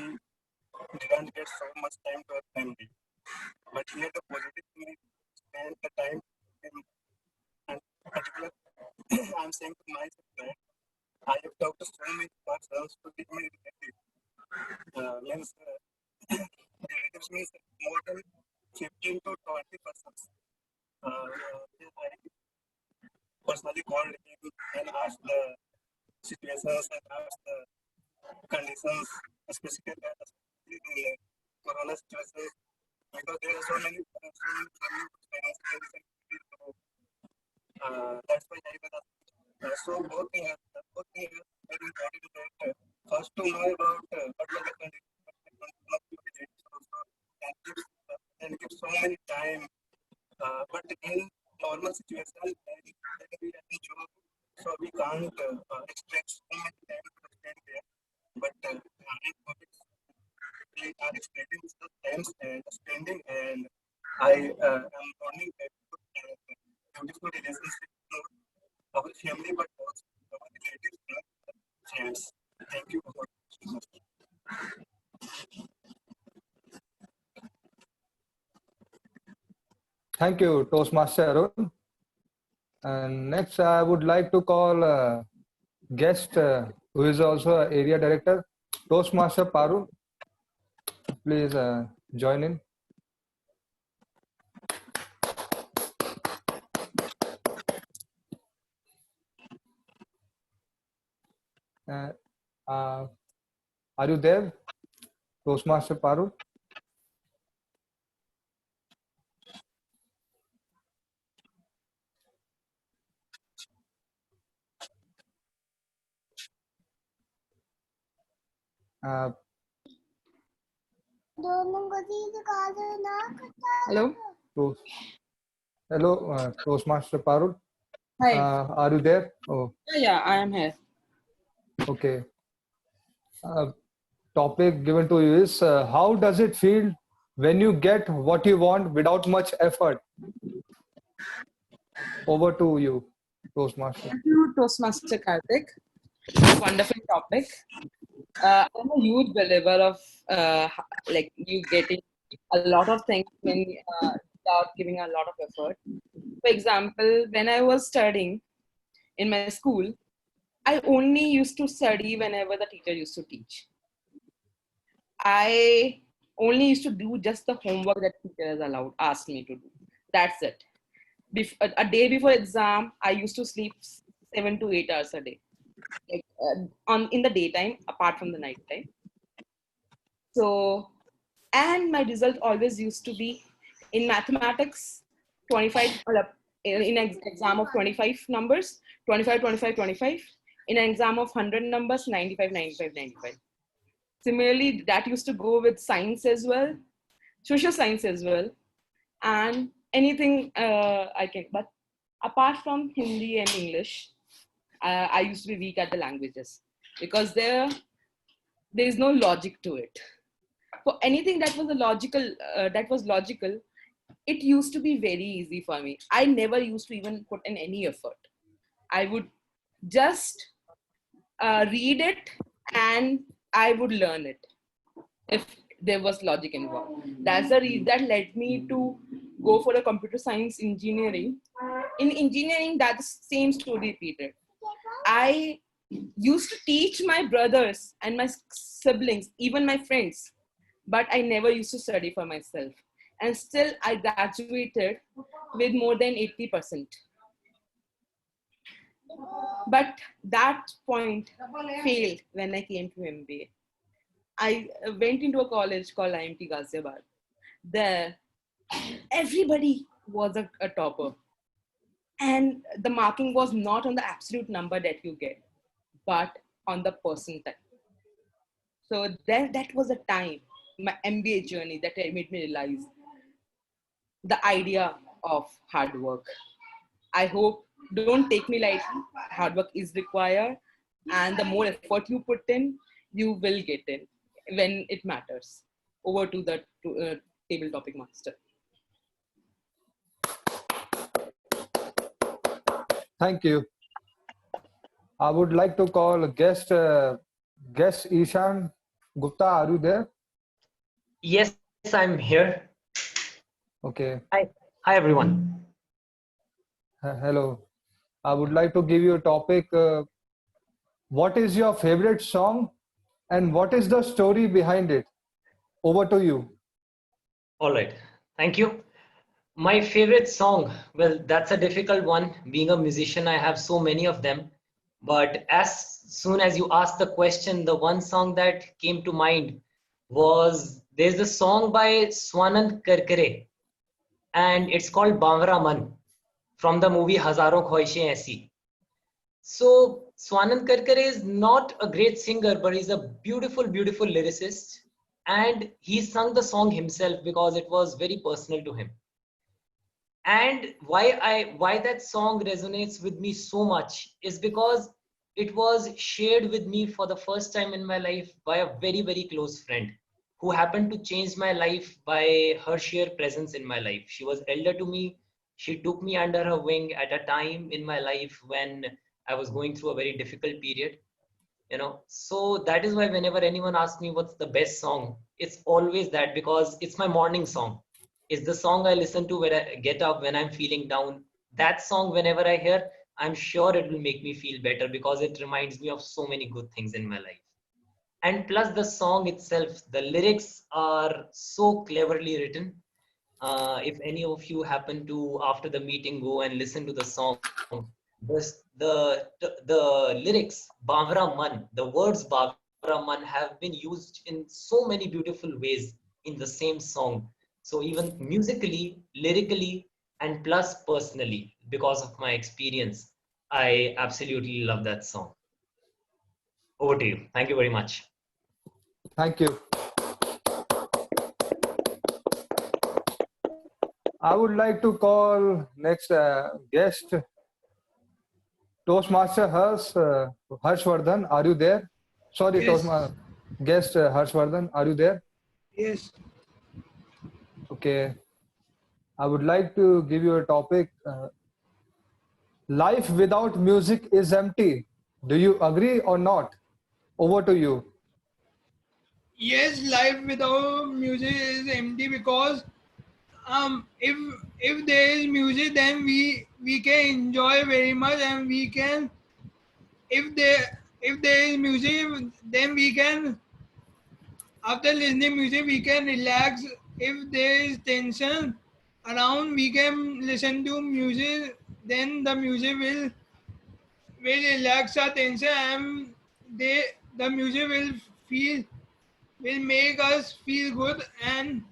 S14: didn't get so much time to our family. But here the positive thing is spend the time and particular I'm saying to myself that I have talked to so many persons to give me relatives. Relatives means more than 15 to 20 persons. I personally called him and asked the situations and asked the conditions, especially in corona situations, because there are so many financial conditions. That's why I was so both things are very important that first to know about what was the condition and give so many time. But in normal situation, we have to job, so we can't extract so much time to spend there. But we are extracting the times and spending, and I am learning that beautiful relationship not our family but also our relatives and friends. Thank you for
S13: Thank you, Toastmaster Arun. And next, I would like to call guest who is also area director, Toastmaster Parul. Please join in. Are you there, Toastmaster Parul?
S15: Hello.
S13: Hello, Toastmaster Parul.
S15: Hi.
S13: Are you there? Oh,
S15: Yeah, I am here.
S13: okay. Topic given to you is how does it feel when you get what you want without much effort? Over to you, Toastmaster.
S15: Thank you, Toastmaster Karthik. Wonderful topic. I'm a huge believer of like you getting a lot of things when without giving a lot of effort. For example, when I was studying in my school, I only used to study whenever the teacher used to teach. I only used to do just the homework that teacher has asked me to do. That's it. A day before exam, I used to sleep 7 to 8 hours a day, like in the daytime, apart from the night time. So, and my result always used to be in mathematics, 25 in an exam of 25 numbers, 25, 25, 25. In an exam of 100 numbers, 95, 95, 95. Similarly, that used to go with science as well, social science as well, and anything I can. But apart from Hindi and English, I used to be weak at the languages because there is no logic to it. For anything that was logical, it used to be very easy for me. I never used to even put in any effort. I would just read it and I would learn it if there was logic involved. That's the reason that led me to go for a computer science engineering. In engineering, that same story repeated. I used to teach my brothers and my siblings, even my friends, but I never used to study for myself. And still, I graduated with more than 80%. But that point failed when I came to MBA. I went into a college called IMT Ghaziabad. There, everybody was a topper. And the marking was not on the absolute number that you get, but on the percentile. So that was a time, my MBA journey, that made me realize the idea of hard work. I hope, don't take me lightly, hard work is required, and the more effort you put in, you will get in when it matters. Over to the table topic master.
S13: Thank you. I would like to call guest Ishan Gupta. Are you there?
S16: Yes, I'm here.
S13: Okay.
S16: Hi everyone.
S13: Hello. I would like to give you a topic. What is your favorite song and what is the story behind it? Over to you.
S16: All right. Thank you. My favorite song, well, that's a difficult one. Being a musician, I have so many of them. But as soon as you asked the question, the one song that came to mind was, there's a song by Swanand Karkare, and it's called Bhangra Man, from the movie Hazaron Khwaishein Aisi. So Swanand Karkare is not a great singer, but he's a beautiful, beautiful lyricist. And he sung the song himself because it was very personal to him. And why that song resonates with me so much is because it was shared with me for the first time in my life by a very, very close friend who happened to change my life by her sheer presence in my life. She was elder to me. She took me under her wing at a time in my life when I was going through a very difficult period. So that is why whenever anyone asks me what's the best song, it's always that, because it's my morning song. It's the song I listen to when I get up, when I'm feeling down. That song, whenever I hear, I'm sure it will make me feel better because it reminds me of so many good things in my life. And plus the song itself, the lyrics are so cleverly written. If any of you happen to, after the meeting, go and listen to the song, the lyrics, Bhangra Man, the words Bhangra Man have been used in so many beautiful ways in the same song. So even musically, lyrically, and plus personally, because of my experience, I absolutely love that song. Over to you. Thank you very much.
S13: Thank you. I would like to call next guest, Toastmaster Harshvardhan. Are you there? Sorry,
S17: Yes.
S13: Toastmaster guest Harshvardhan. Are you there?
S17: Yes.
S13: Okay. I would like to give you a topic. Life without music is empty. Do you agree or not? Over to you.
S17: Yes, life without music is empty because if there is music, then we can enjoy very much, and we can, if there is music, then we can, after listening music, we can relax. If there is tension around, we can listen to music, then the music will relax our tension, and the music will make us feel good, and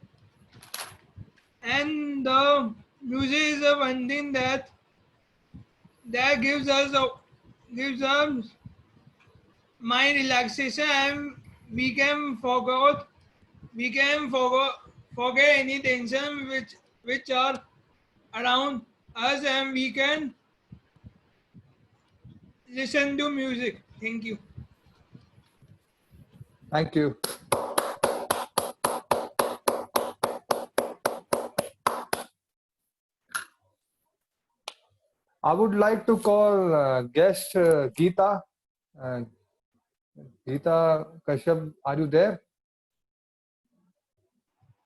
S17: the music is the one thing that gives us mind relaxation, and we can forget any tension which are around us, and we can listen to music. Thank you.
S13: Thank you. I would like to call guest Geeta. Geeta Kashyap, are you there?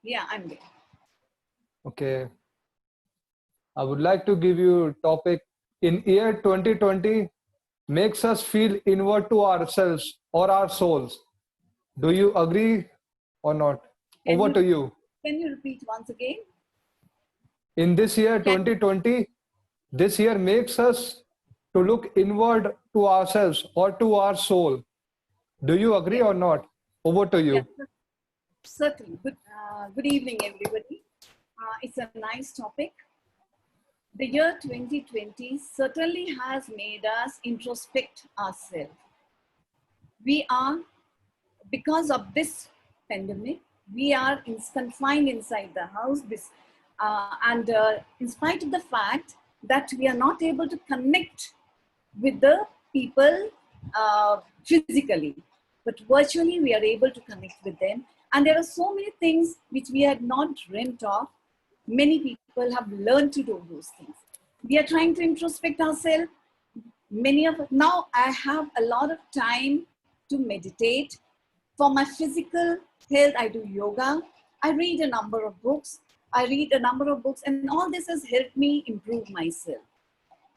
S7: Yeah, I'm there.
S13: Okay. I would like to give you a topic. In year 2020 makes us feel inward to ourselves or our souls. Do you agree or not? Over to you.
S7: Can you repeat once again?
S13: In this year 2020, this year makes us to look inward to ourselves or to our soul. Do you agree or not? Over to you.
S7: Yeah, certainly. Good evening, everybody. It's a nice topic. The year 2020 certainly has made us introspect ourselves. We are, because of this pandemic, we are confined inside the house. And in spite of the fact that we are not able to connect with the people physically, but virtually we are able to connect with them. And there are so many things which we had not dreamt of. Many people have learned to do those things. We are trying to introspect ourselves. Now I have a lot of time to meditate. For my physical health, I do yoga. I read a number of books. And all this has helped me improve myself,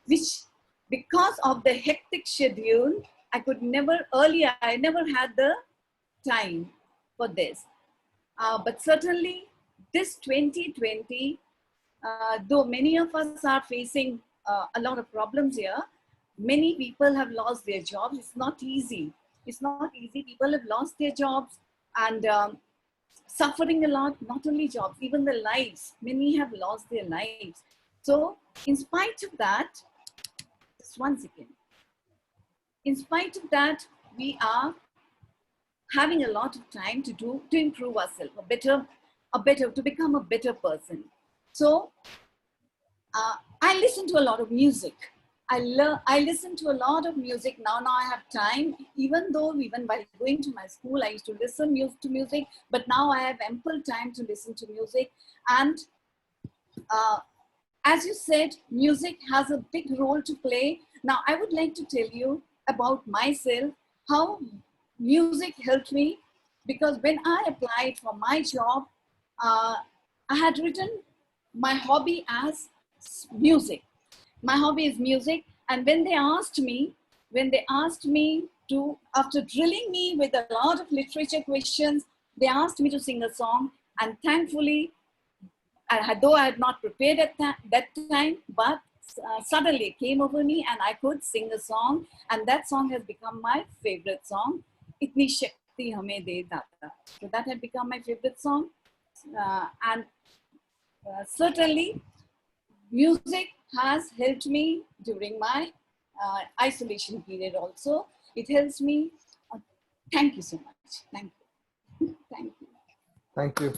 S7: which, because of the hectic schedule, I never had the time for this. But certainly this 2020, though many of us are facing a lot of problems here, many people have lost their jobs. It's not easy. People have lost their jobs and suffering a lot, not only jobs, even their lives. Many have lost their lives. So in spite of that, just one second. In spite of that, we are having a lot of time to improve ourselves, to become a better person. So I listen to a lot of music. I listen to a lot of music now. Now I have time, even while going to my school, I used to listen to music, but now I have ample time to listen to music. And
S18: As you said, music has a big role to play. Now, I would like to tell you about myself, how music helped me, because when I applied for my job, I had written my hobby as music. My hobby is music. And when they asked me to, after drilling me with a lot of literature questions, they asked me to sing a song. And thankfully, though I had not prepared at that time, but suddenly it came over me and I could sing a song. And that song has become my favorite song, Itni Shakti Hame De Data. So that had become my favorite song. Certainly, music has helped me during my isolation period also. It helps me. Thank you so much. Thank you. Thank you.
S13: Thank you.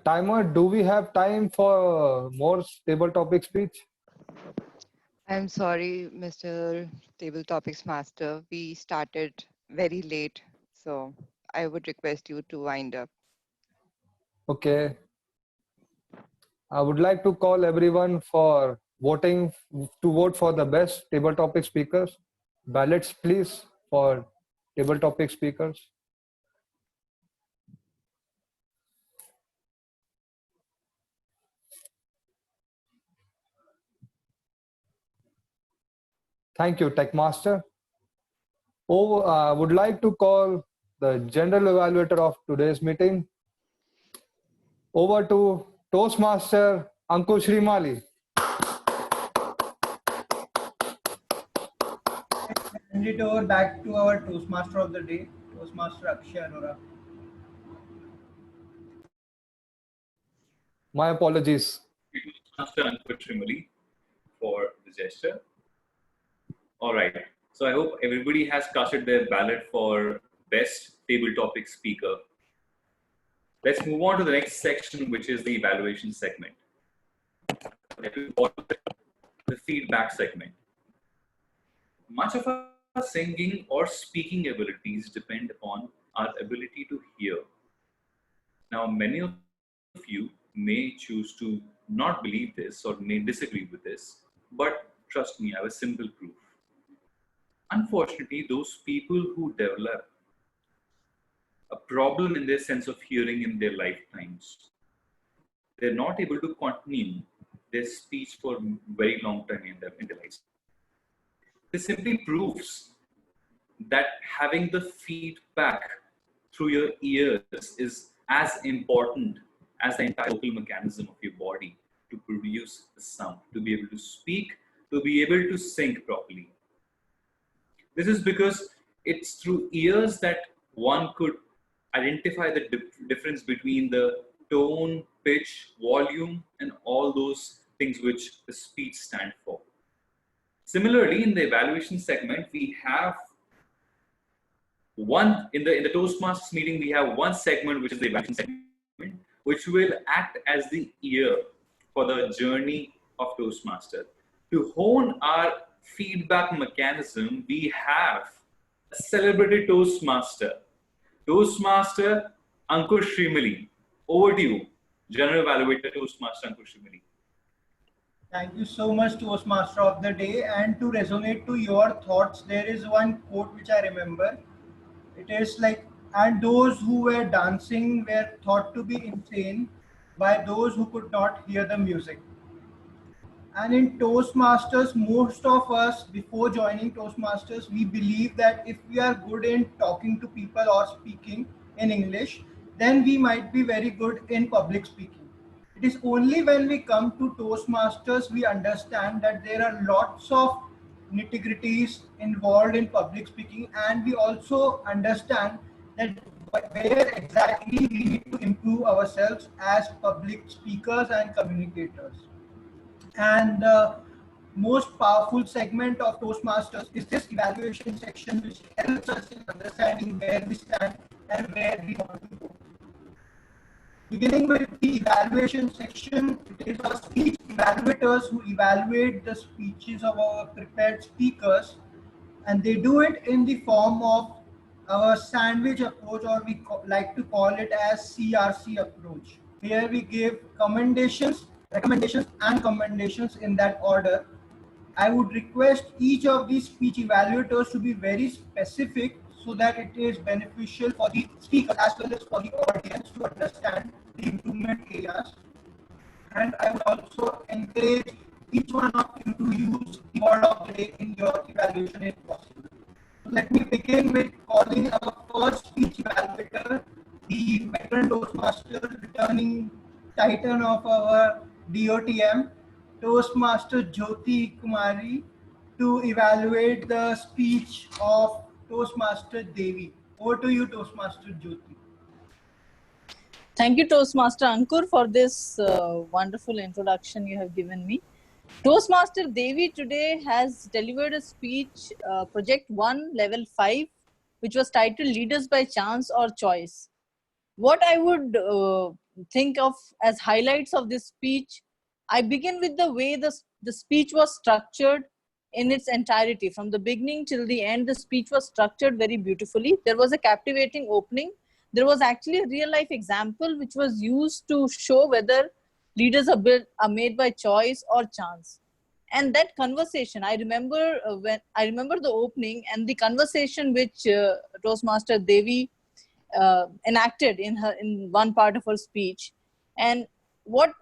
S13: Timer, do we have time for more table topic speech?
S2: I'm sorry, Mr. Table Topics Master. We started very late, so I would request you to wind up.
S13: Okay. I would like to call everyone for voting to vote for the best table topic speakers. Ballots, please, for table topic speakers. Thank you, Tech Master. Would like to call the general evaluator of today's meeting. Over to Toastmaster Ankush Rimali.
S17: Hand it over back to our Toastmaster of the day, Toastmaster Akshay Arora.
S13: My apologies.
S1: Toastmaster Ankush Rimali for the gesture. All right. So I hope everybody has casted their ballot for best table topic speaker. Let's move on to the next section, which is the evaluation segment. The feedback segment. Much of our singing or speaking abilities depend upon our ability to hear. Now, many of you may choose to not believe this or may disagree with this, but trust me, I have a simple proof. Unfortunately, those people who develop a problem in their sense of hearing in their lifetimes, they're not able to continue their speech for a very long time in their lives. This simply proves that having the feedback through your ears is as important as the entire vocal mechanism of your body to produce the sound, to be able to speak, to be able to sing properly. This is because it's through ears that one could identify the difference between the tone, pitch, volume, and all those things which the speech stand for. Similarly, in the evaluation segment, we have one, in the Toastmasters meeting, we have one segment, which is the evaluation segment, which will act as the ear for the journey of Toastmaster. To hone our feedback mechanism, we have a celebrated Toastmaster, Toastmaster Ankush Rimali. Over to you, General Evaluator Toastmaster Ankush Rimali.
S17: Thank you so much, Toastmaster of the day. And to resonate to your thoughts, there is one quote which I remember. It is like, and those who were dancing were thought to be insane by those who could not hear the music. And in Toastmasters, most of us, before joining Toastmasters, we believe that if we are good in talking to people or speaking in English, then we might be very good in public speaking. It is only when we come to Toastmasters, we understand that there are lots of nitty-gritties involved in public speaking, and we also understand that where exactly we need to improve ourselves as public speakers and communicators. And the most powerful segment of Toastmasters is this evaluation section, which helps us in understanding where we stand and where we want to go. Beginning with the evaluation section, it is our speech evaluators who evaluate the speeches of our prepared speakers, and they do it in the form of our sandwich approach, or we like to call it as CRC approach. Here we give commendations, recommendations and commendations in that order. I would request each of these speech evaluators to be very specific so that it is beneficial for the speaker as well as for the audience to understand the improvement areas. And I would also encourage each one of you to use the word of the day in your evaluation if possible. So let me begin with calling our first speech evaluator, the veteran Toastmaster, returning titan of our DOTM, Toastmaster Jyoti Kumari, to evaluate the speech of Toastmaster Devi. Over to you, Toastmaster Jyoti.
S7: Thank you, Toastmaster Ankur, for this wonderful introduction you have given me. Toastmaster Devi today has delivered a speech, Project 1, Level 5, which was titled Leaders by Chance or Choice. What I would think of as highlights of this speech, I begin with the way the speech was structured in its entirety. From the beginning till the end, the speech was structured very beautifully. There was a captivating opening. There was actually a real life example which was used to show whether leaders are made by choice or chance. And that conversation, I remember the opening and the conversation which Toastmaster Devi enacted in one part of her speech. And what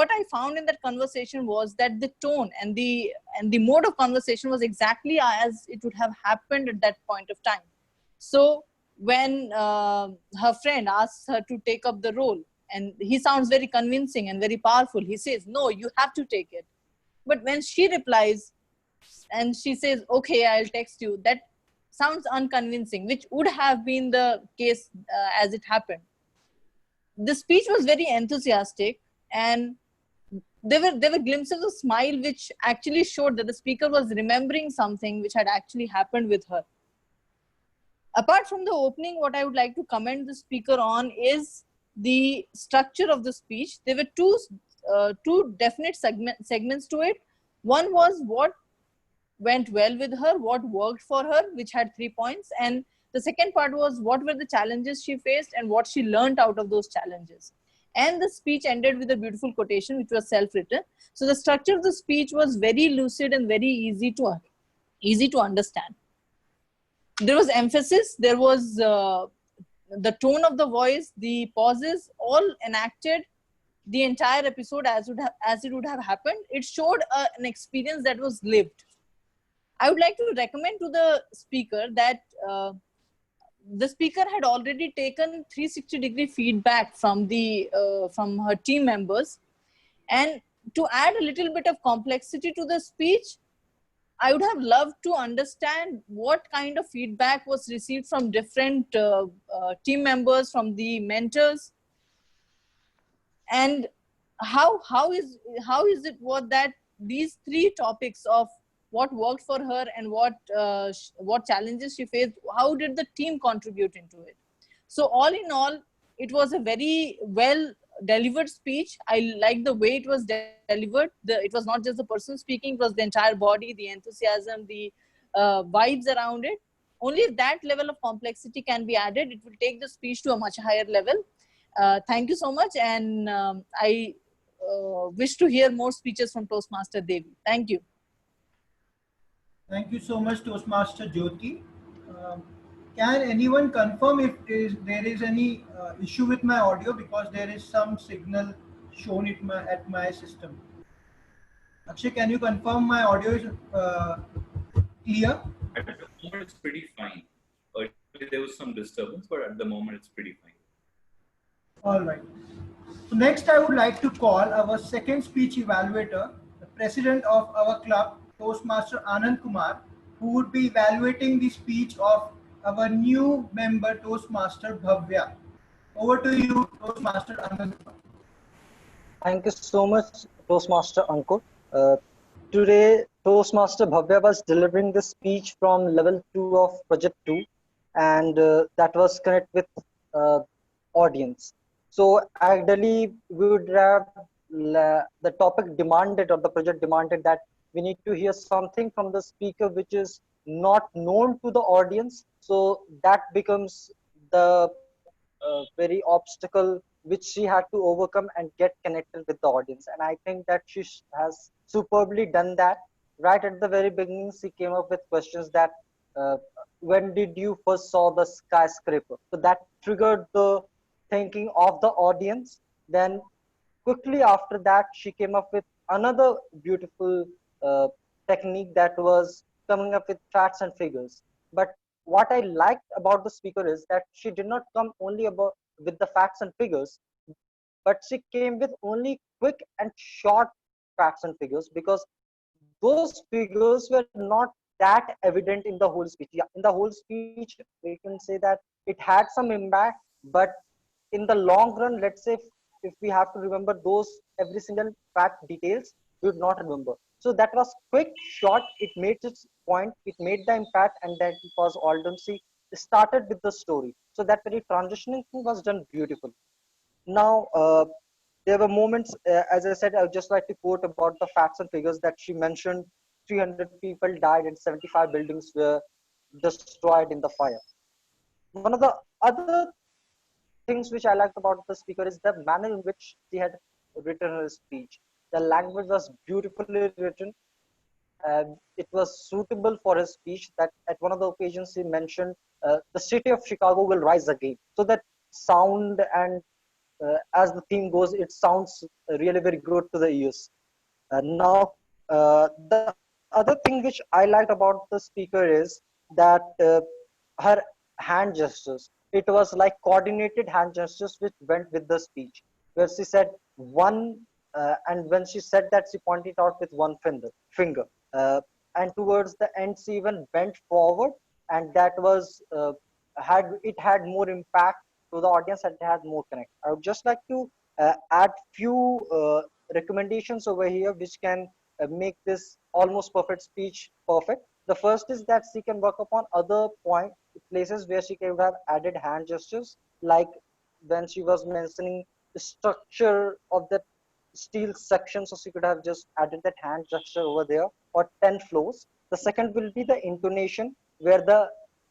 S7: I found in that conversation was that the tone and the mode of conversation was exactly as it would have happened at that point of time. So when her friend asks her to take up the role, and he sounds very convincing and very powerful, he says, "No, you have to take it." But when she replies and she says, "Okay, I'll text you," that sounds unconvincing, which would have been the case as it happened. The speech was very enthusiastic, and there were glimpses of smile which actually showed that the speaker was remembering something which had actually happened with her. Apart from the opening, what I would like to commend the speaker on is the structure of the speech. There were two definite segments to it. One was what went well with her, what worked for her, which had 3 points. And the second part was what were the challenges she faced and what she learned out of those challenges. And the speech ended with a beautiful quotation, which was self-written. So the structure of the speech was very lucid and very easy to understand. There was emphasis, there was the tone of the voice, the pauses, all enacted the entire episode as it would have happened. It showed an experience that was lived. I would like to recommend to the speaker that the speaker had already taken 360-degree feedback from her team members, and to add a little bit of complexity to the speech, I would have loved to understand what kind of feedback was received from different team members, from the mentors, and how is it what that these 3 topics of what worked for her and what challenges she faced, how did the team contribute into it? So all in all, it was a very well delivered speech. I like the way it was delivered. It was not just the person speaking, it was the entire body, the enthusiasm, the vibes around it. Only if that level of complexity can be added, it will take the speech to a much higher level. Thank you so much, and I wish to hear more speeches from Toastmaster Devi. Thank you.
S17: Thank you so much, Toastmaster Jyoti. Can anyone confirm if there is any issue with my audio, because there is some signal shown at my system? Akshay, can you confirm my audio is clear?
S1: At the moment, it's pretty fine. There was some disturbance, but at the moment, it's pretty fine.
S17: All right. So next, I would like to call our second speech evaluator, the president of our club, Toastmaster Anand Kumar, who would be evaluating the speech of our new member, Toastmaster Bhavya. Over to you, Toastmaster Anand Kumar.
S6: Thank you so much, Toastmaster Ankur. Today, Toastmaster Bhavya was delivering the speech from level 2 of Project 2, and that was connect with audience. So ideally, we would have the topic demanded, or the project demanded, that we need to hear something from the speaker which is not known to the audience. So that becomes the very obstacle which she had to overcome and get connected with the audience. And I think that she has superbly done that. Right at the very beginning, she came up with questions that when did you first saw the skyscraper? So that triggered the thinking of the audience. Then quickly after that, she came up with another beautiful technique that was coming up with facts and figures. But what I liked about the speaker is that she did not come only about with the facts and figures, but she came with only quick and short facts and figures, because those figures were not that evident in the whole speech. Yeah, in the whole speech, we can say that it had some impact, but in the long run, let's say if we have to remember those every single fact details, we would not remember. So that was quick, short, it made its point, it made the impact, and that it was all done. She started with the story. So that very transitioning thing was done beautifully. Now, there were moments, as I said, I would just like to quote about the facts and figures that she mentioned. 300 people died and 75 buildings were destroyed in the fire. One of the other things which I liked about the speaker is the manner in which she had written her speech. The language was beautifully written. It was suitable for his speech. That at one of the occasions he mentioned, the city of Chicago will rise again. So that sound, and as the theme goes, it sounds really very good to the ears. Now, the other thing which I liked about the speaker is that her hand gestures. It was like coordinated hand gestures which went with the speech, where she said one, and when she said that, she pointed out with one finger. And towards the end, she even bent forward, and that was had more impact to the audience, and it had more connect. I would just like to add few recommendations over here which can make this almost perfect speech perfect. The first is that she can work upon other places where she could have added hand gestures, like when she was mentioning the structure of the steel section, so she could have just added that hand gesture over there, or 10 floors. The second will be the intonation, where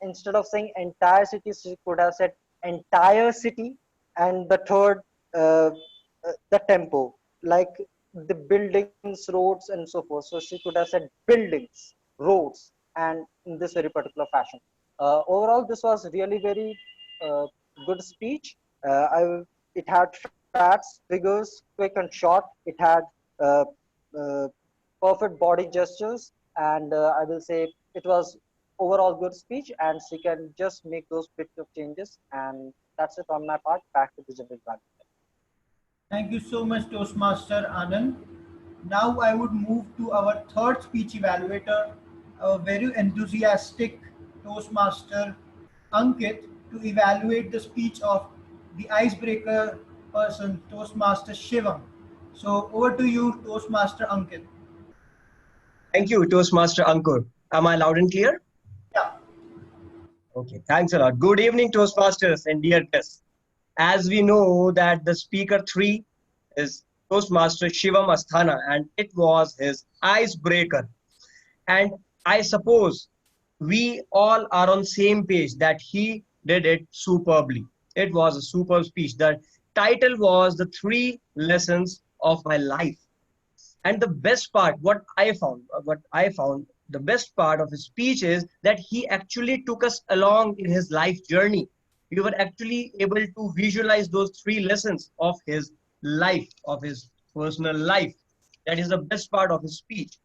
S6: instead of saying entire city, she could have said entire city. And the third, the tempo, like the buildings, roads, and so forth. So she could have said buildings, roads, and in this very particular fashion. Overall, this was really very good speech. It had facts, figures, quick and short. It had perfect body gestures, and I will say it was overall good speech, and she can just make those bit of changes. And that's it on my part. Back to the general value.
S19: Thank you so much, Toastmaster Anand. Now I would move to our third speech evaluator, a very enthusiastic Toastmaster Ankit, to evaluate the speech of the icebreaker person, Toastmaster Shivam. So over to you, Toastmaster Ankit.
S10: Thank you, Toastmaster Ankur. Am I loud and clear?
S19: Yeah.
S10: Okay, thanks a lot. Good evening, Toastmasters and dear guests. As we know that the speaker 3 is Toastmaster Shivam Asthana, and it was his icebreaker. And I suppose we all are on same page that he did it superbly. It was a superb speech. The title was The 3 Lessons of My Life. And the best part, what I found, the best part of his speech is that he actually took us along in his life journey. We were actually able to visualize those 3 lessons of his life, of his personal life. That is the best part of his speech.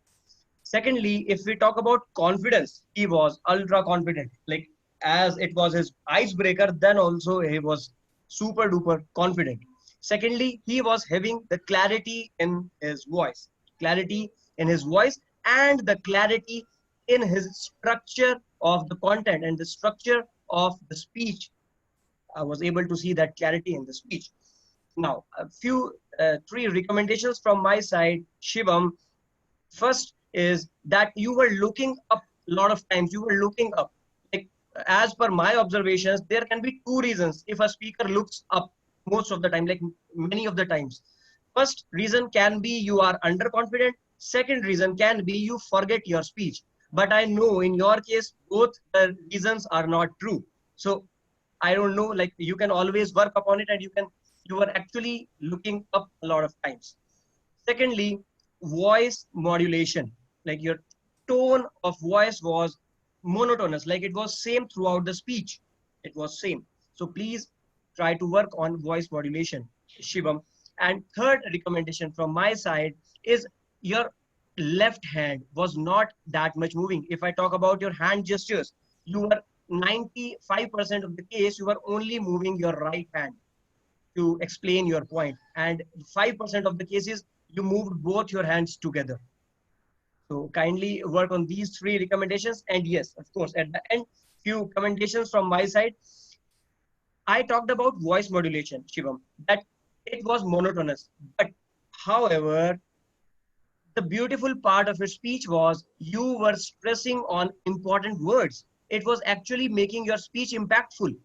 S10: Secondly, if we talk about confidence, he was ultra confident. Like, as it was his icebreaker, then also he was super duper confident. Secondly, he was having the clarity in his voice, and the clarity in his structure of the content and the structure of the speech. I was able to see that clarity in the speech. Now, a few 3 recommendations from my side, Shivam. First is that you were looking up a lot of times. You were looking up. Like, as per my observations, there can be 2 reasons if a speaker looks up most of the time, like many of the times. First reason can be you are underconfident. Second reason can be you forget your speech. But I know in your case, both the reasons are not true. So I don't know, like you can always work upon it, and you are actually looking up a lot of times. Secondly, voice modulation, like your tone of voice was monotonous, like it was same throughout the speech. It was same. So please try to work on voice modulation, Shivam. And third recommendation from my side is your left hand was not that much moving. If I talk about your hand gestures, you were 95% of the case, you were only moving your right hand to explain your point. And 5% of the cases, you moved both your hands together. So kindly work on these three recommendations. And yes, of course, at the end, few recommendations from my side. I talked about voice modulation, Shivam, that it was monotonous. But however, the beautiful part of your speech was you were stressing on important words. It was actually making your speech impactful.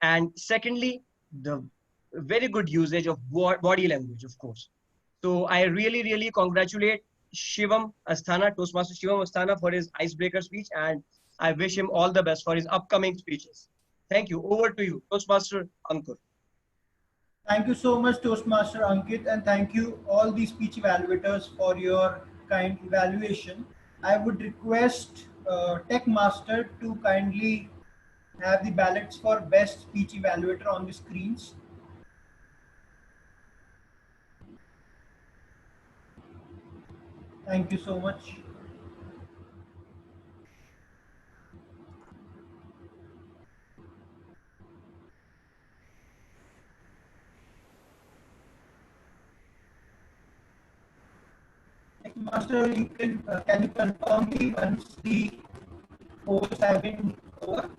S10: And secondly, the very good usage of body language, of course. So I really, really congratulate Shivam Asthana, Toastmaster Shivam Asthana, for his icebreaker speech, and I wish him all the best for his upcoming speeches. Thank you. Over to you, Toastmaster Ankur.
S19: Thank you so much, Toastmaster Ankit, and thank you all the speech evaluators for your kind evaluation. I would request Tech Master to kindly have the ballots for best speech evaluator on the screens. Thank you so much. Tech Master, you can you confirm me once the polls have been over?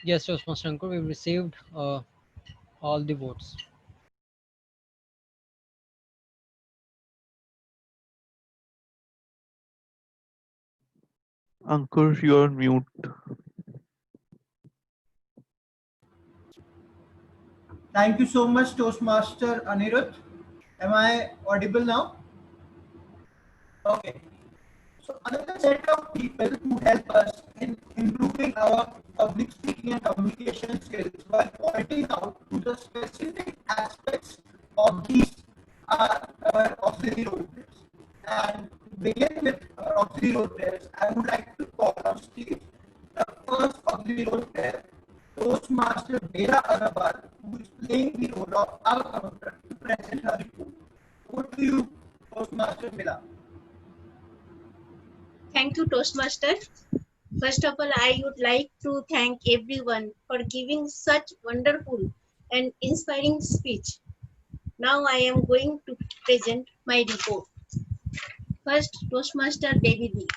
S12: Yes, Toastmaster Ankur, we received all the votes.
S11: Ankur, you're on mute.
S19: Thank you so much, Toastmaster Anirudh. Am I audible now? Okay. So another set of people who help us in improving our public speaking and communication skills by pointing out to the specific aspects of these are our auxiliary role players. And to begin with our auxiliary role players, I would like to call on stage the first auxiliary role player, Toastmaster Bela Agarwal, who is playing the role of our counter to present her report. Over to you, Toastmaster Bela.
S4: Thank you, Toastmaster. First of all, I would like to thank everyone for giving such wonderful and inspiring speech. Now I am going to present my report. First, Toastmaster David D.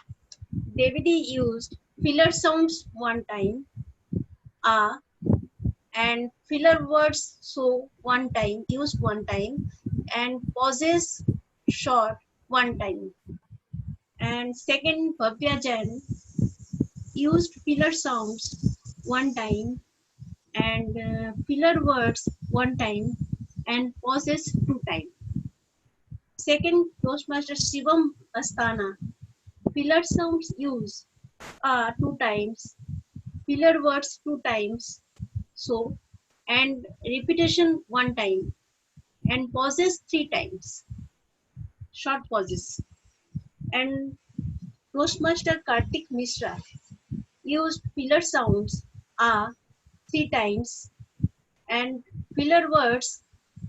S4: David D used filler sounds one time, and filler words so one time, used one time, and pauses short one time. And second, Bhavya Jain used filler sounds one time, and filler words one time, and pauses two times. Second, Toastmaster Shivam Asthana, filler sounds used two times, filler words two times, so, and repetition one time, and pauses three times, short pauses. And Toastmaster Kartik Mishra used filler sounds three times, and filler words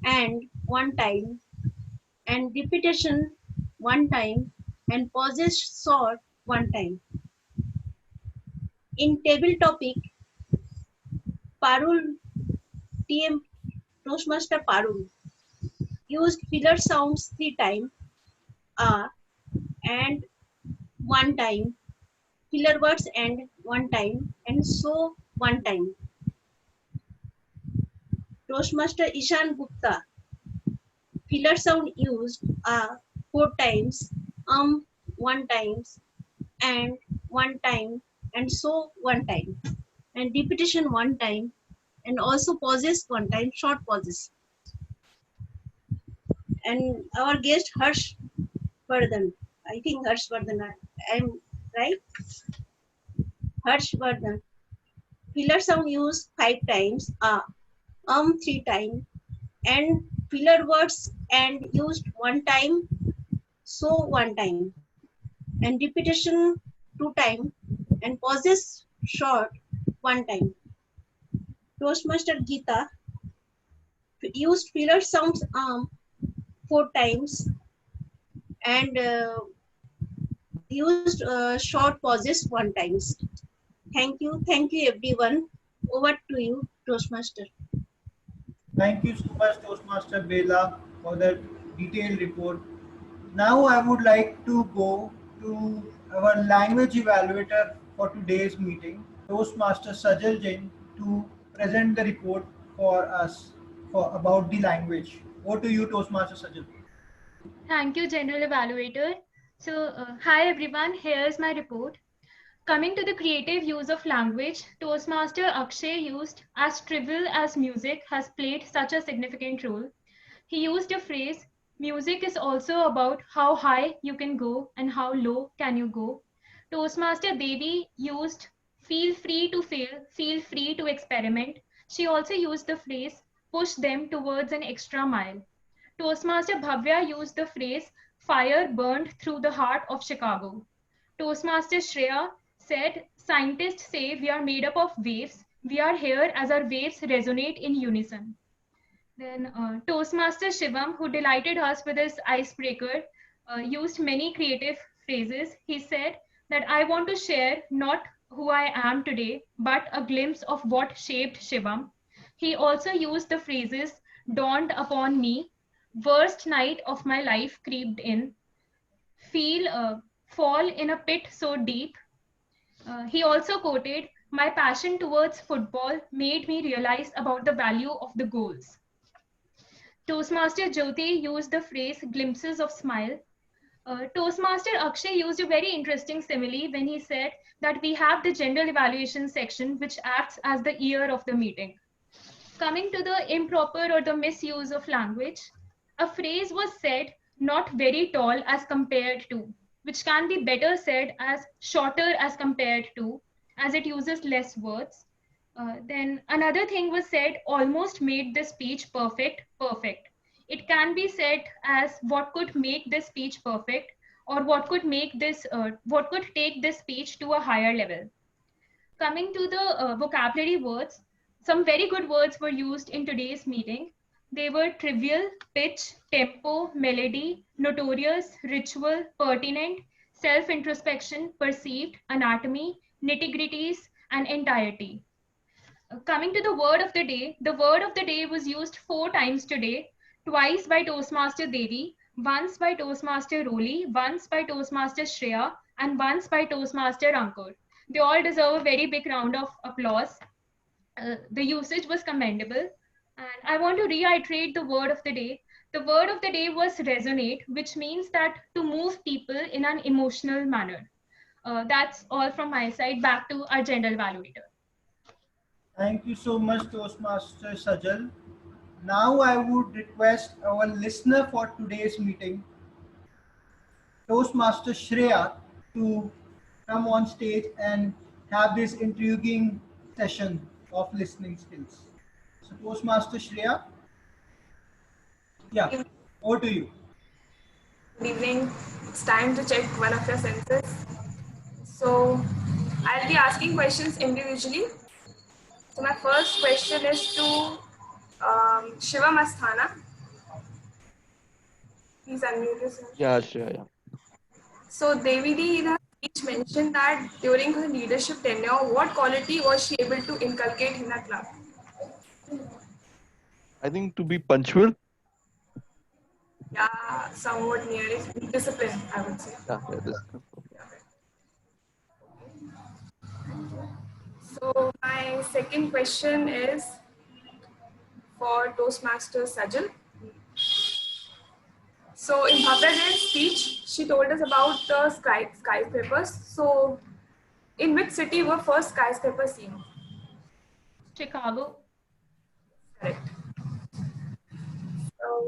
S4: and one time, and repetition one time, and pauses short one time. In table topic, Parul TM Toastmaster Parul used filler sounds three times, and one time, filler words and one time, and so one time. Toastmaster Ishan Gupta, filler sound used 4 times, 1 times, and 1 time, and so 1 time, and repetition 1 time, and also pauses 1 time, short pauses. And our guest Harsh Vardhan, I think Harsh Vardhan, I'm right? Harsh Vardhan. Filler sound used 5 times, 3 times, and filler words and used 1 time, so 1 time, and repetition 2 times, and pauses short 1 time. Toastmaster Geeta used filler sounds 4 times and used short pauses 1 times. Thank you everyone. Over to you, Toastmaster.
S19: Thank you so much, Toastmaster Bela, for that detailed report. Now I would like to go to our language evaluator for today's meeting, Toastmaster Sajal Jain, to present the report for us about the language. Over to you, Toastmaster Sajal.
S3: Thank you, General Evaluator. So, hi everyone, here's my report. Coming to the creative use of language, Toastmaster Akshay used as trivial as music has played such a significant role. He used a phrase, music is also about how high you can go and how low can you go. Toastmaster Devi used feel free to fail, feel free to experiment. She also used the phrase, push them towards an extra mile. Toastmaster Bhavya used the phrase, fire burned through the heart of Chicago. Toastmaster Shreya said, scientists say we are made up of waves. We are here as our waves resonate in unison. Then Toastmaster Shivam, who delighted us with his icebreaker, used many creative phrases. He said that I want to share not who I am today, but a glimpse of what shaped Shivam. He also used the phrases dawned upon me, worst night of my life creeped in, fall in a pit so deep. He also quoted, my passion towards football made me realize about the value of the goals. Toastmaster Jyoti used the phrase glimpses of smile. Toastmaster Akshay used a very interesting simile when he said that we have the general evaluation section which acts as the ear of the meeting. Coming to the improper or the misuse of language, a phrase was said not very tall as compared to, which can be better said as shorter as compared to, as it uses less words. Then another thing was said almost made the speech perfect. It can be said as what could make this speech perfect, or what could take this speech to a higher level. Coming to the vocabulary words, some very good words were used in today's meeting. They were trivial, pitch, tempo, melody, notorious, ritual, pertinent, self-introspection, perceived, anatomy, nitty-gritties, and entirety. Coming to the word of the day was used 4 times today, twice by Toastmaster Devi, once by Toastmaster Roli, once by Toastmaster Shreya, and once by Toastmaster Ankur. They all deserve a very big round of applause. The usage was commendable. And I want to reiterate the word of the day. The word of the day was resonate, which means that to move people in an emotional manner. That's all from my side. Back to our general evaluator.
S19: Thank you so much, Toastmaster Sajal. Now I would request our listener for today's meeting, Toastmaster Shreya, to come on stage and have this intriguing session of listening skills. So Toastmaster Shreya, yeah, over to you.
S5: Good evening. It's time to check one of your senses. So I'll be asking questions individually. So my first question is to Shivam Asthana. Please unmute yourself.
S11: Yeah, sure. Yeah.
S5: So Devidi in her speech mentioned that during her leadership tenure, what quality was she able to inculcate in her club?
S11: I think to be punctual.
S5: Yeah, somewhat near it. Discipline, I would say.
S11: Yeah, this.
S5: So my second question is for Toastmaster Sajal. So in Bhavya Jain's speech, she told us about the skyscrapers. So in which city were first skyscrapers seen?
S3: Chicago.
S5: Correct. So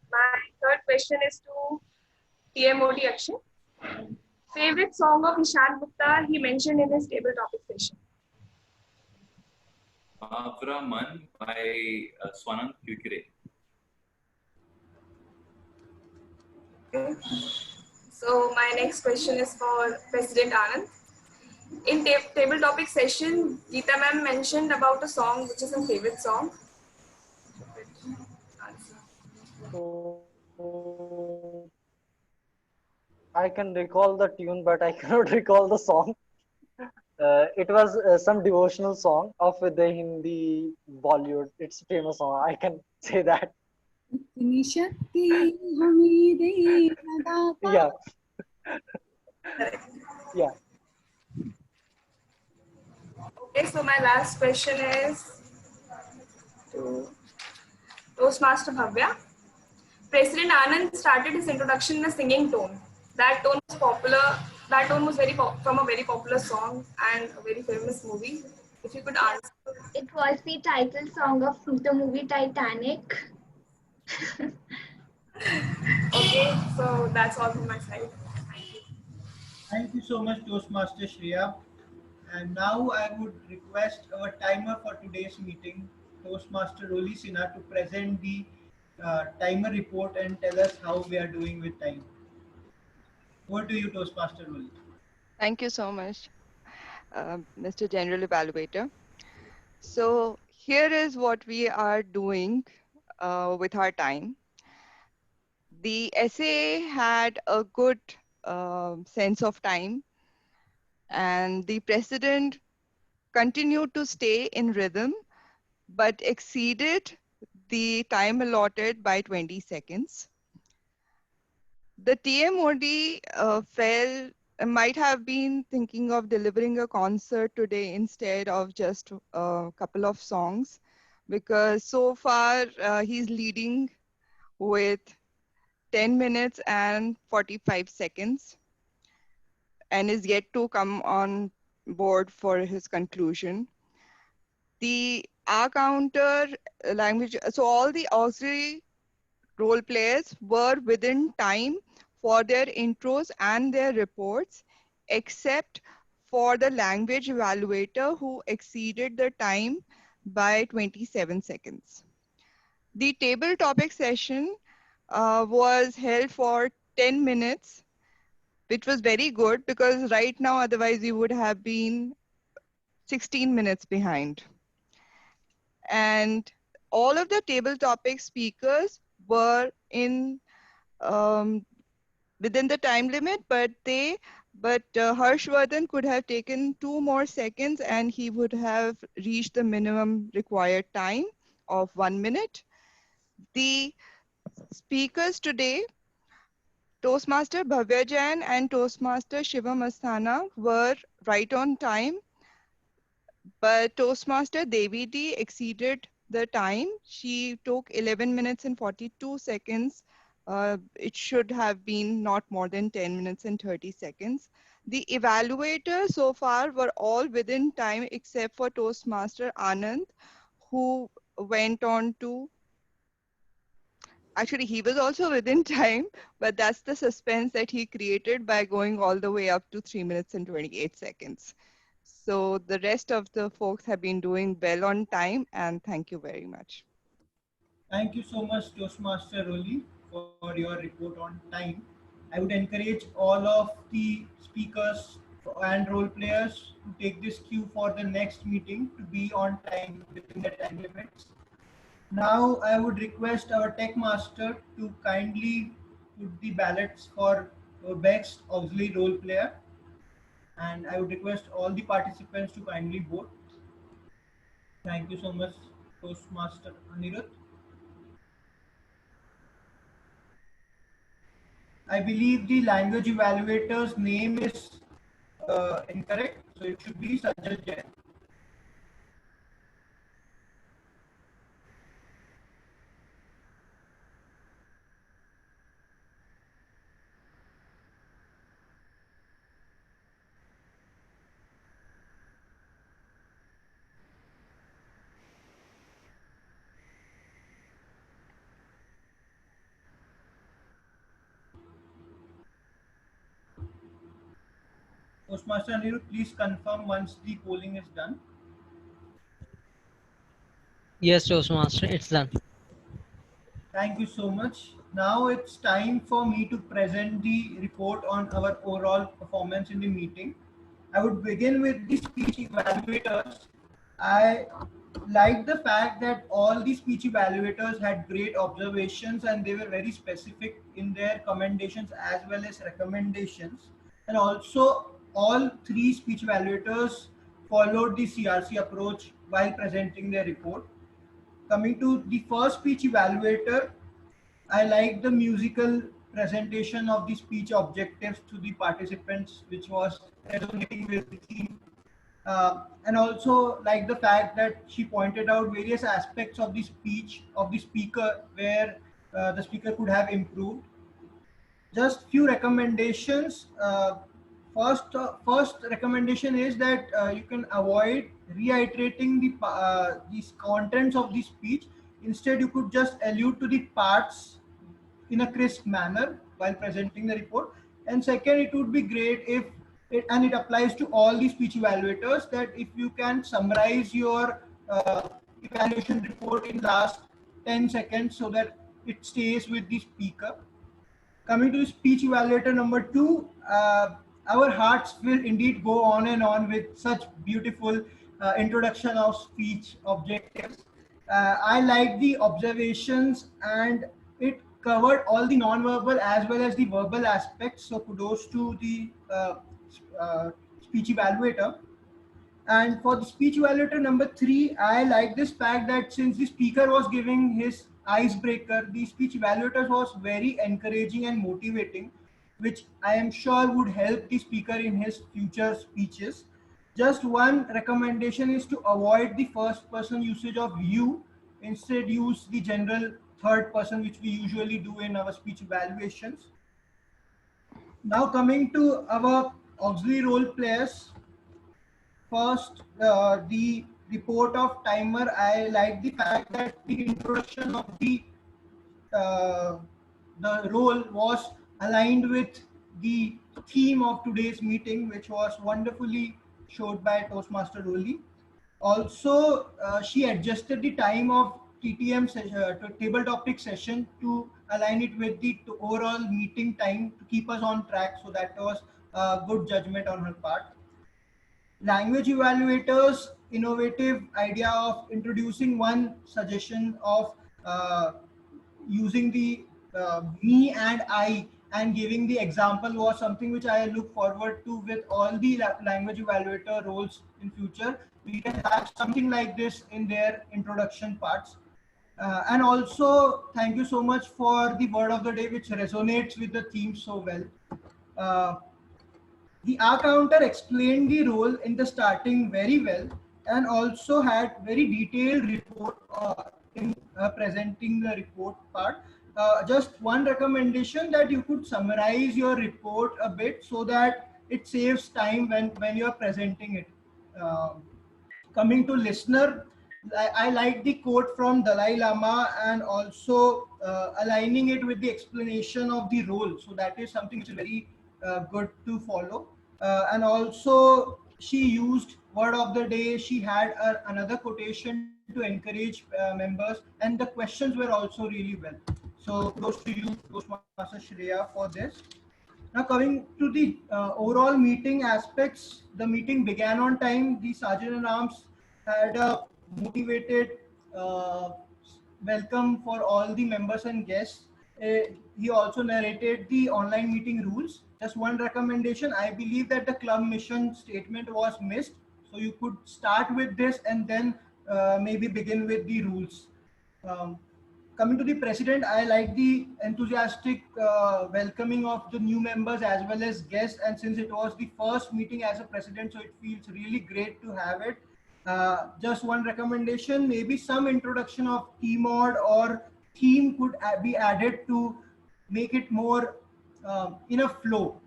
S5: my third question is to TMOD Akshay. Favorite song of Ishan Gupta he mentioned in his table topic session.
S1: Avra Man by Swanand Kyukire.
S5: Okay. So my next question is for President Anand. In table topic session, Geeta ma'am mentioned about a song which is her favorite song.
S6: So I can recall the tune, but I cannot recall the song. It was some devotional song of the Hindi Bollywood. It's a famous song. I can say that. Yeah. Yeah.
S5: Okay, so my last question is to Toastmaster Bhavya. President Anand started his introduction in a singing tone. That tone was popular. That tone was from a very popular song and a very famous movie. If you could answer.
S9: It was the title song of the movie Titanic.
S5: Okay, so that's all from my side.
S19: Thank you so much, Toastmaster Shreya. And now I would request our timer for today's meeting, Toastmaster Roli Sinha, to present the timer report and tell us how we are doing with time. Over to you, Toastmaster Roli.
S2: Thank you so much, Mr. General Evaluator. So here is what we are doing with our time. The SAA had a good sense of time, and the president continued to stay in rhythm, but exceeded the time allotted by 20 seconds. The TMOD might have been thinking of delivering a concert today instead of just a couple of songs, because so far he's leading with 10 minutes and 45 seconds and is yet to come on board for his conclusion. The R counter language, so all the auxiliary role players were within time for their intros and their reports, except for the language evaluator who exceeded the time by 27 seconds. The table topic session was held for 10 minutes, which was very good because right now, otherwise we would have been 16 minutes behind. And all of the table topic speakers were in within the time limit, but Harshvardhan could have taken 2 more seconds and he would have reached the minimum required time of 1 minute. The speakers today, Toastmaster Bhavya Jain and Toastmaster Shivam Asthana, were right on time, but Toastmaster Devi D exceeded the time. She took 11 minutes and 42 seconds. It should have been not more than 10 minutes and 30 seconds. The evaluators so far were all within time except for Toastmaster Anand, who went on to, actually he was also within time, but that's the suspense that he created by going all the way up to 3 minutes and 28 seconds. So the rest of the folks have been doing well on time, and thank you very much.
S19: Thank you so much, Toastmaster Roli, for your report on time. I would encourage all of the speakers and role players to take this cue for the next meeting to be on time within the time limits. Now, I would request our tech master to kindly put the ballots for best auxiliary role player. And I would request all the participants to kindly vote. Thank you so much, Toastmaster Anirudh. I believe the language evaluator's name is incorrect, so it should be Sajjad Jain. Toastmaster Anirudh, please confirm once the polling is done.
S12: Yes, Toastmaster, it's done.
S19: Thank you so much. Now it's time for me to present the report on our overall performance in the meeting. I would begin with the speech evaluators. I like the fact that all the speech evaluators had great observations and they were very specific in their commendations as well as recommendations. And also all three speech evaluators followed the CRC approach while presenting their report. Coming to the first speech evaluator, I like the musical presentation of the speech objectives to the participants, which was resonating with the theme. And also like the fact that she pointed out various aspects of the speech of the speaker where the speaker could have improved. Just few recommendations. First recommendation is that you can avoid reiterating these contents of the speech. Instead, you could just allude to the parts in a crisp manner while presenting the report. And second, it would be great if and it applies to all the speech evaluators, that if you can summarize your evaluation report in last 10 seconds so that it stays with the speaker. Coming to speech evaluator number 2, our hearts will indeed go on and on with such beautiful introduction of speech objectives. I like the observations and it covered all the non-verbal as well as the verbal aspects. So kudos to the speech evaluator. And for the speech evaluator number 3, I like this fact that since the speaker was giving his icebreaker, the speech evaluator was very encouraging and motivating, which I am sure would help the speaker in his future speeches. Just one recommendation is to avoid the first person usage of you. Instead, use the general third person, which we usually do in our speech evaluations. Now coming to our auxiliary role players. First, the report of timer. I like the fact that the introduction of the role was aligned with the theme of today's meeting, which was wonderfully showed by Toastmaster Roli. Also, she adjusted the time of TTM table topic session to align it with the overall meeting time to keep us on track. So that was a good judgment on her part. Language evaluators, innovative idea of introducing one suggestion of using the me and I and giving the example was something which I look forward to with all the language evaluator roles in future. We can have something like this in their introduction parts. And also, thank you so much for the word of the day, which resonates with the theme so well. The R counter explained the role in the starting very well and also had very detailed report in presenting the report part. Just one recommendation that you could summarize your report a bit so that it saves time when you are presenting it. Coming to listener, I like the quote from Dalai Lama and also aligning it with the explanation of the role. So that is something which is very good to follow. And also she used word of the day. She had another quotation to encourage members, and the questions were also really well. So close to you, Toastmaster Shreya, for this. Now coming to the overall meeting aspects, the meeting began on time. The Sergeant-at-Arms had a motivated welcome for all the members and guests. He also narrated the online meeting rules. Just one recommendation, I believe that the club mission statement was missed. So you could start with this and then maybe begin with the rules. Coming to the president, I like the enthusiastic welcoming of the new members as well as guests. And since it was the first meeting as a president, so it feels really great to have it. Just one recommendation, maybe some introduction of T-mod or theme could be added to make it more in a flow.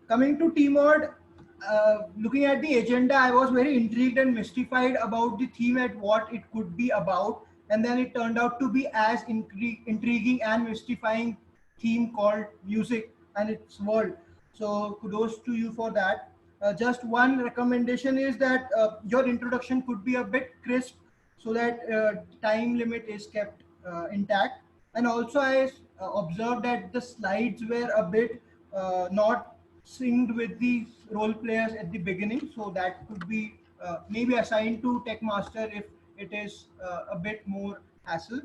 S19: Coming to T-mod, looking at the agenda, I was very intrigued and mystified about the theme and what it could be about. And then it turned out to be as intriguing and mystifying theme called music and its world. So kudos to you for that. just one recommendation is that your introduction could be a bit crisp so that time limit is kept intact. And also I observed that the slides were a bit not synced with the role players at the beginning. So that could be maybe assigned to Tech Master if it is a bit more hassle.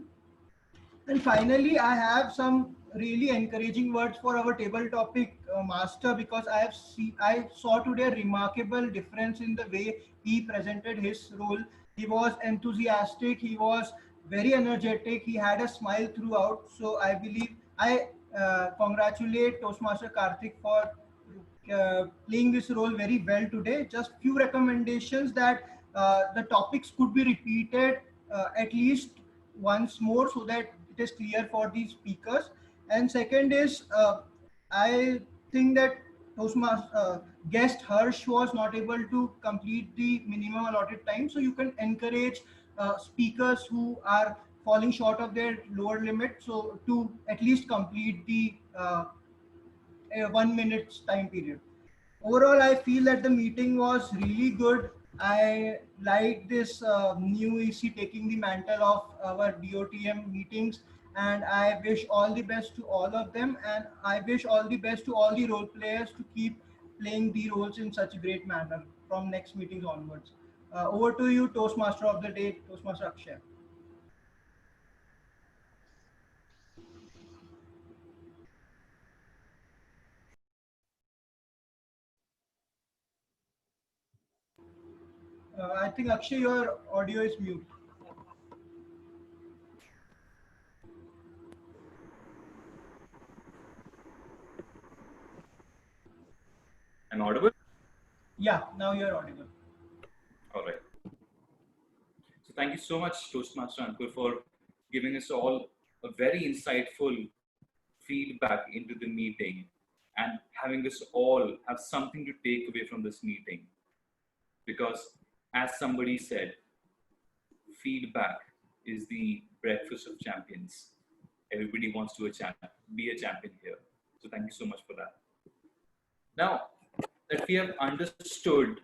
S19: And finally, I have some really encouraging words for our table topic master, because I saw today a remarkable difference in the way he presented his role. He was enthusiastic, he was very energetic, he had a smile throughout. So I believe I congratulate Toastmaster Karthik for playing this role very well today. Just few recommendations that the topics could be repeated at least once more so that it is clear for the speakers. And second is, I think that Toastmaster guest Harsh was not able to complete the minimum allotted time. So you can encourage speakers who are falling short of their lower limit, so to at least complete the 1 minute time period. Overall, I feel that the meeting was really good. I like this new EC taking the mantle of our DOTM meetings, and I wish all the best to all of them, and I wish all the best to all the role players to keep playing the roles in such a great manner from next meetings onwards. Over to you, Toastmaster of the Day, Toastmaster Akshay. I think Akshay, your audio is mute.
S1: I'm audible?
S19: Yeah, now you're audible.
S1: All right. So thank you so much, Toastmaster Ankur, for giving us all a very insightful feedback into the meeting and having us all have something to take away from this meeting. Because as somebody said, feedback is the breakfast of champions. Everybody wants to be a champion here. So thank you so much for that. Now that we have understood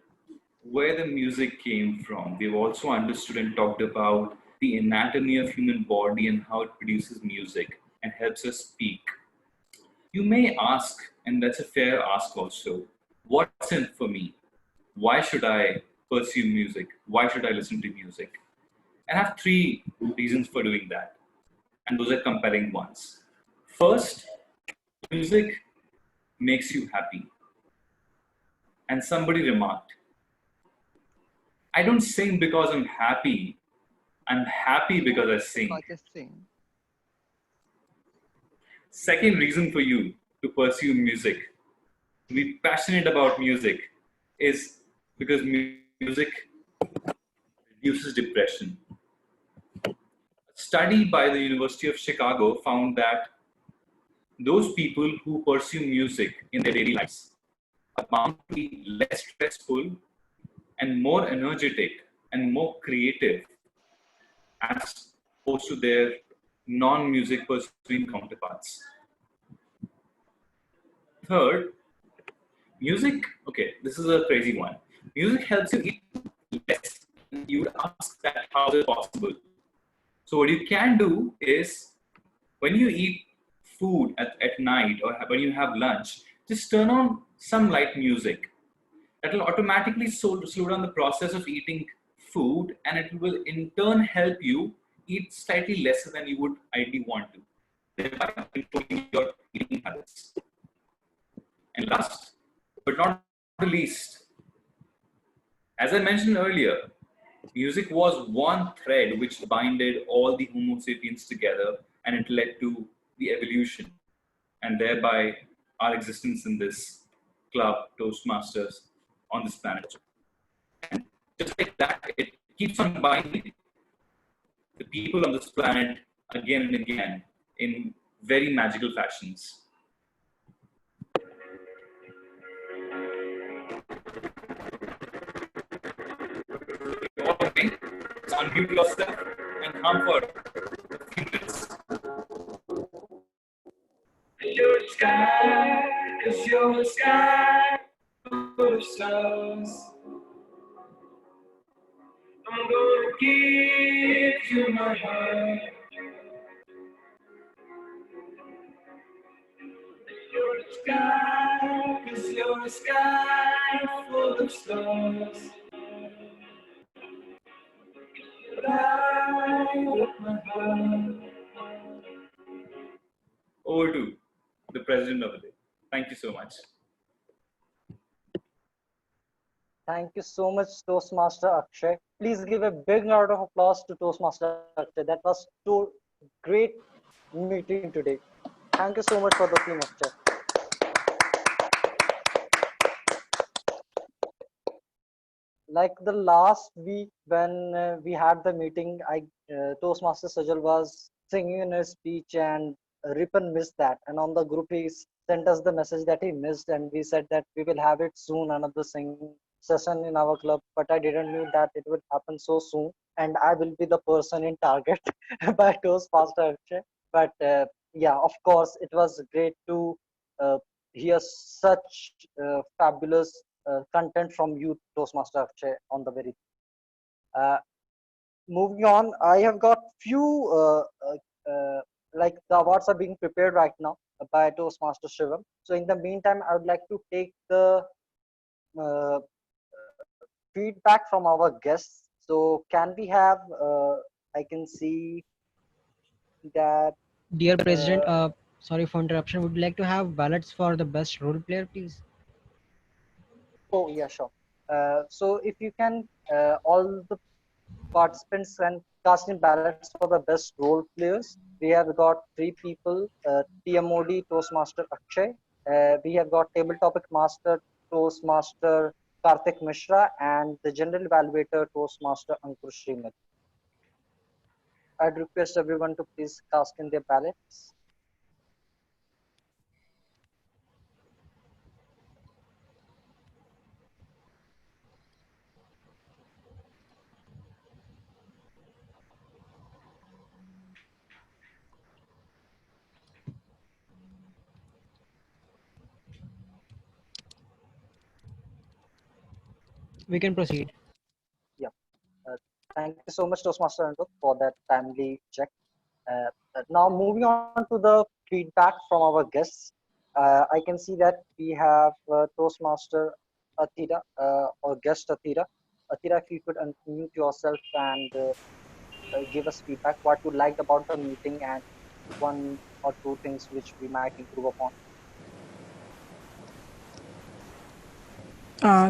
S1: where the music came from, we've also understood and talked about the anatomy of human body and how it produces music and helps us speak. You may ask, and that's a fair ask also, what's in it for me? Why should I pursue music? Why should I listen to music? And I have 3 reasons for doing that. And those are compelling ones. First, music makes you happy. And somebody remarked, I don't sing because I'm happy. I'm happy because I sing. Second reason for you to pursue music, to be passionate about music, is because music reduces depression. A study by the University of Chicago found that those people who pursue music in their daily lives are bound to be less stressful and more energetic and more creative as opposed to their non-music pursuing counterparts. Third, music, okay, this is a crazy one. Music helps you eat less. You would ask that, how is it possible? So what you can do is, when you eat food at night or when you have lunch, just turn on some light music. That will automatically slow down the process of eating food, and it will in turn help you eat slightly lesser than you would ideally want to, thereby controlling your eating habits. And last but not the least, as I mentioned earlier, music was one thread which binded all the Homo sapiens together, and it led to the evolution and thereby our existence in this club, Toastmasters, on this planet. And just like that, it keeps on binding the people on this planet again and again in very magical fashions. Okay, so unmute yourself and come for a few minutes. Your sky, 'cause your sky.
S20: full of stars. I'm gonna give you my heart. You're the sky, 'cause you're a sky full of stars. You light up my heart.
S1: Over to the president of the day. Thank you so much.
S6: Thank you so much, Toastmaster Akshay. Please give a big round of applause to Toastmaster Akshay. That was so great meeting today. Thank you so much for the team, Akshay. Like the last week when we had the meeting, Toastmaster Sajal was singing in his speech and Ripon missed that. And on the group, he sent us the message that he missed, and we said that we will have it soon, another singing session in our club. But I didn't know that it would happen so soon, and I will be the person in target by Toastmaster Akshay. But yeah, of course, it was great to hear such fabulous content from you, Toastmaster Akshay, on the very. Moving on, I have got few like the awards are being prepared right now by Toastmaster Shivam. So in the meantime, I would like to take the feedback from our guests. So can we have? I can see that.
S12: Dear President, sorry for interruption. Would you like to have ballots for the best role player, please?
S6: Oh yeah, sure. So if you can, all the participants can cast in ballots for the best role players. We have got 3 people: TMOD Toastmaster Akshay. We have got Table Topic Master Toastmaster Karthik Mishra, and the General Evaluator Toastmaster Ankur Srimal. I'd request everyone to please cast in their ballots.
S12: We can proceed.
S6: Yeah. Thank you so much, Toastmaster Ankur, for that timely check. Now moving on to the feedback from our guests. I can see that we have Toastmaster Atira or guest Atira. Atira, if you could unmute yourself and give us feedback, what you liked about the meeting and 1 or 2 things which we might improve upon.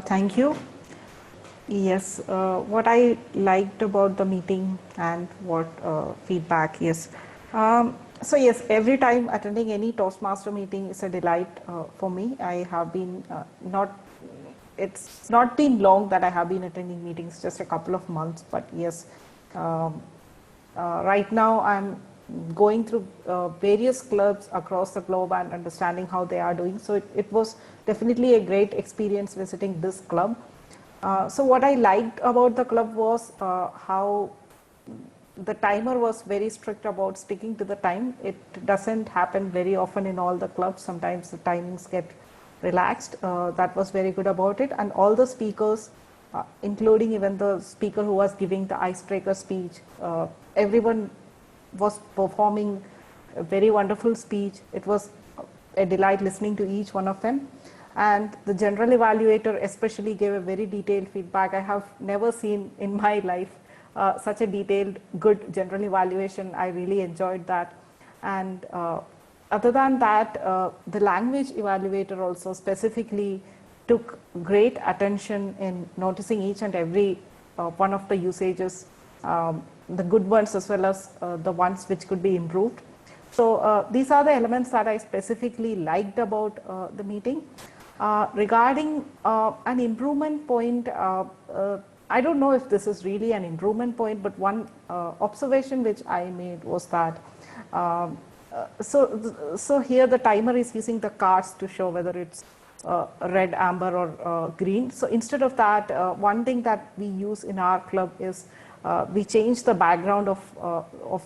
S21: Thank you. Yes, what I liked about the meeting and what feedback, yes. So yes, every time attending any Toastmaster meeting is a delight for me. I have been it's not been long that I have been attending meetings, just a couple of months, but yes, right now I'm going through various clubs across the globe and understanding how they are doing. So it was definitely a great experience visiting this club. So what I liked about the club was how the timer was very strict about sticking to the time. It doesn't happen very often in all the clubs. Sometimes the timings get relaxed. That was very good about it. And all the speakers, including even the speaker who was giving the icebreaker speech, everyone was performing a very wonderful speech. It was a delight listening to each one of them. And the general evaluator especially gave a very detailed feedback. I have never seen in my life such a detailed, good general evaluation. I really enjoyed that. And other than that, the language evaluator also specifically took great attention in noticing each and every one of the usages, the good ones as well as the ones which could be improved. So these are the elements that I specifically liked about the meeting. Regarding an improvement point, I don't know if this is really an improvement point, but one observation which I made was that so here the timer is using the cards to show whether it's red, amber or green. So instead of that, one thing that we use in our club is we change the background of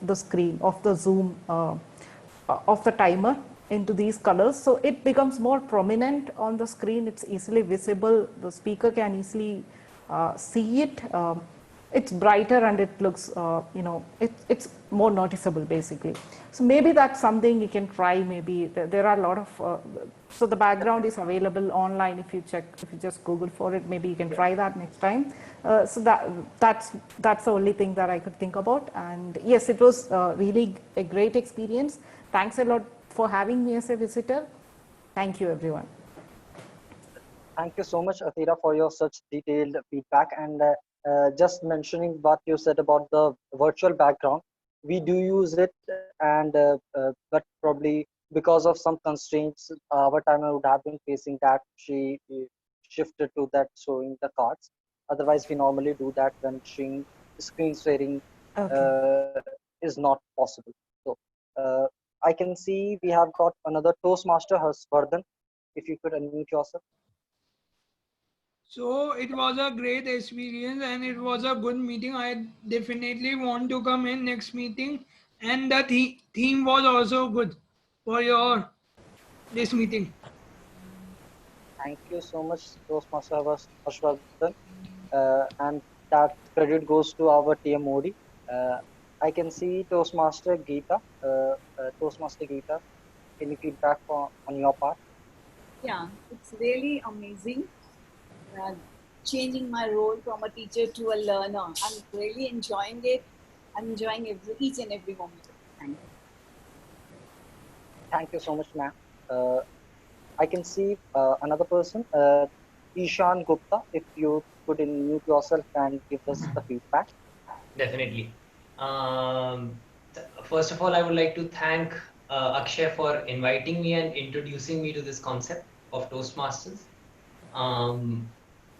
S21: the screen, of the zoom, of the timer. into these colors. So it becomes more prominent on the screen. It's easily visible. The speaker can easily see it. It's brighter and it looks, it's more noticeable basically. So maybe that's something you can try. Maybe there are a lot of, so the background is available online. If you just Google for it, maybe you can try that next time. So that's the only thing that I could think about. And yes, it was really a great experience. Thanks a lot for having me as a visitor. Thank you, everyone.
S6: Thank you so much, Athira, for your such detailed feedback. And just mentioning what you said about the virtual background, we do use it, and but probably because of some constraints, our timer would have been facing that she shifted to that showing the cards. Otherwise, we normally do that when screen sharing is not possible. So I can see we have got another Toastmaster, Harshvardhan. If you could unmute yourself.
S17: So it was a great experience and it was a good meeting. I definitely want to come in next meeting, and the theme was also good for this meeting.
S6: Thank you so much, Toastmaster Harshvardhan. And that credit goes to our TM Modi. I can see Toastmaster Geeta. Toastmaster Geeta, any feedback on your part?
S18: Yeah, it's really amazing. Changing my role from a teacher to a learner. I'm really enjoying it. I'm enjoying each and every moment. Thank you.
S6: Thank you so much, ma'am. I can see another person, Ishan Gupta. If you could unmute yourself and give us the feedback.
S16: Definitely. First of all, I would like to thank Akshay for inviting me and introducing me to this concept of Toastmasters.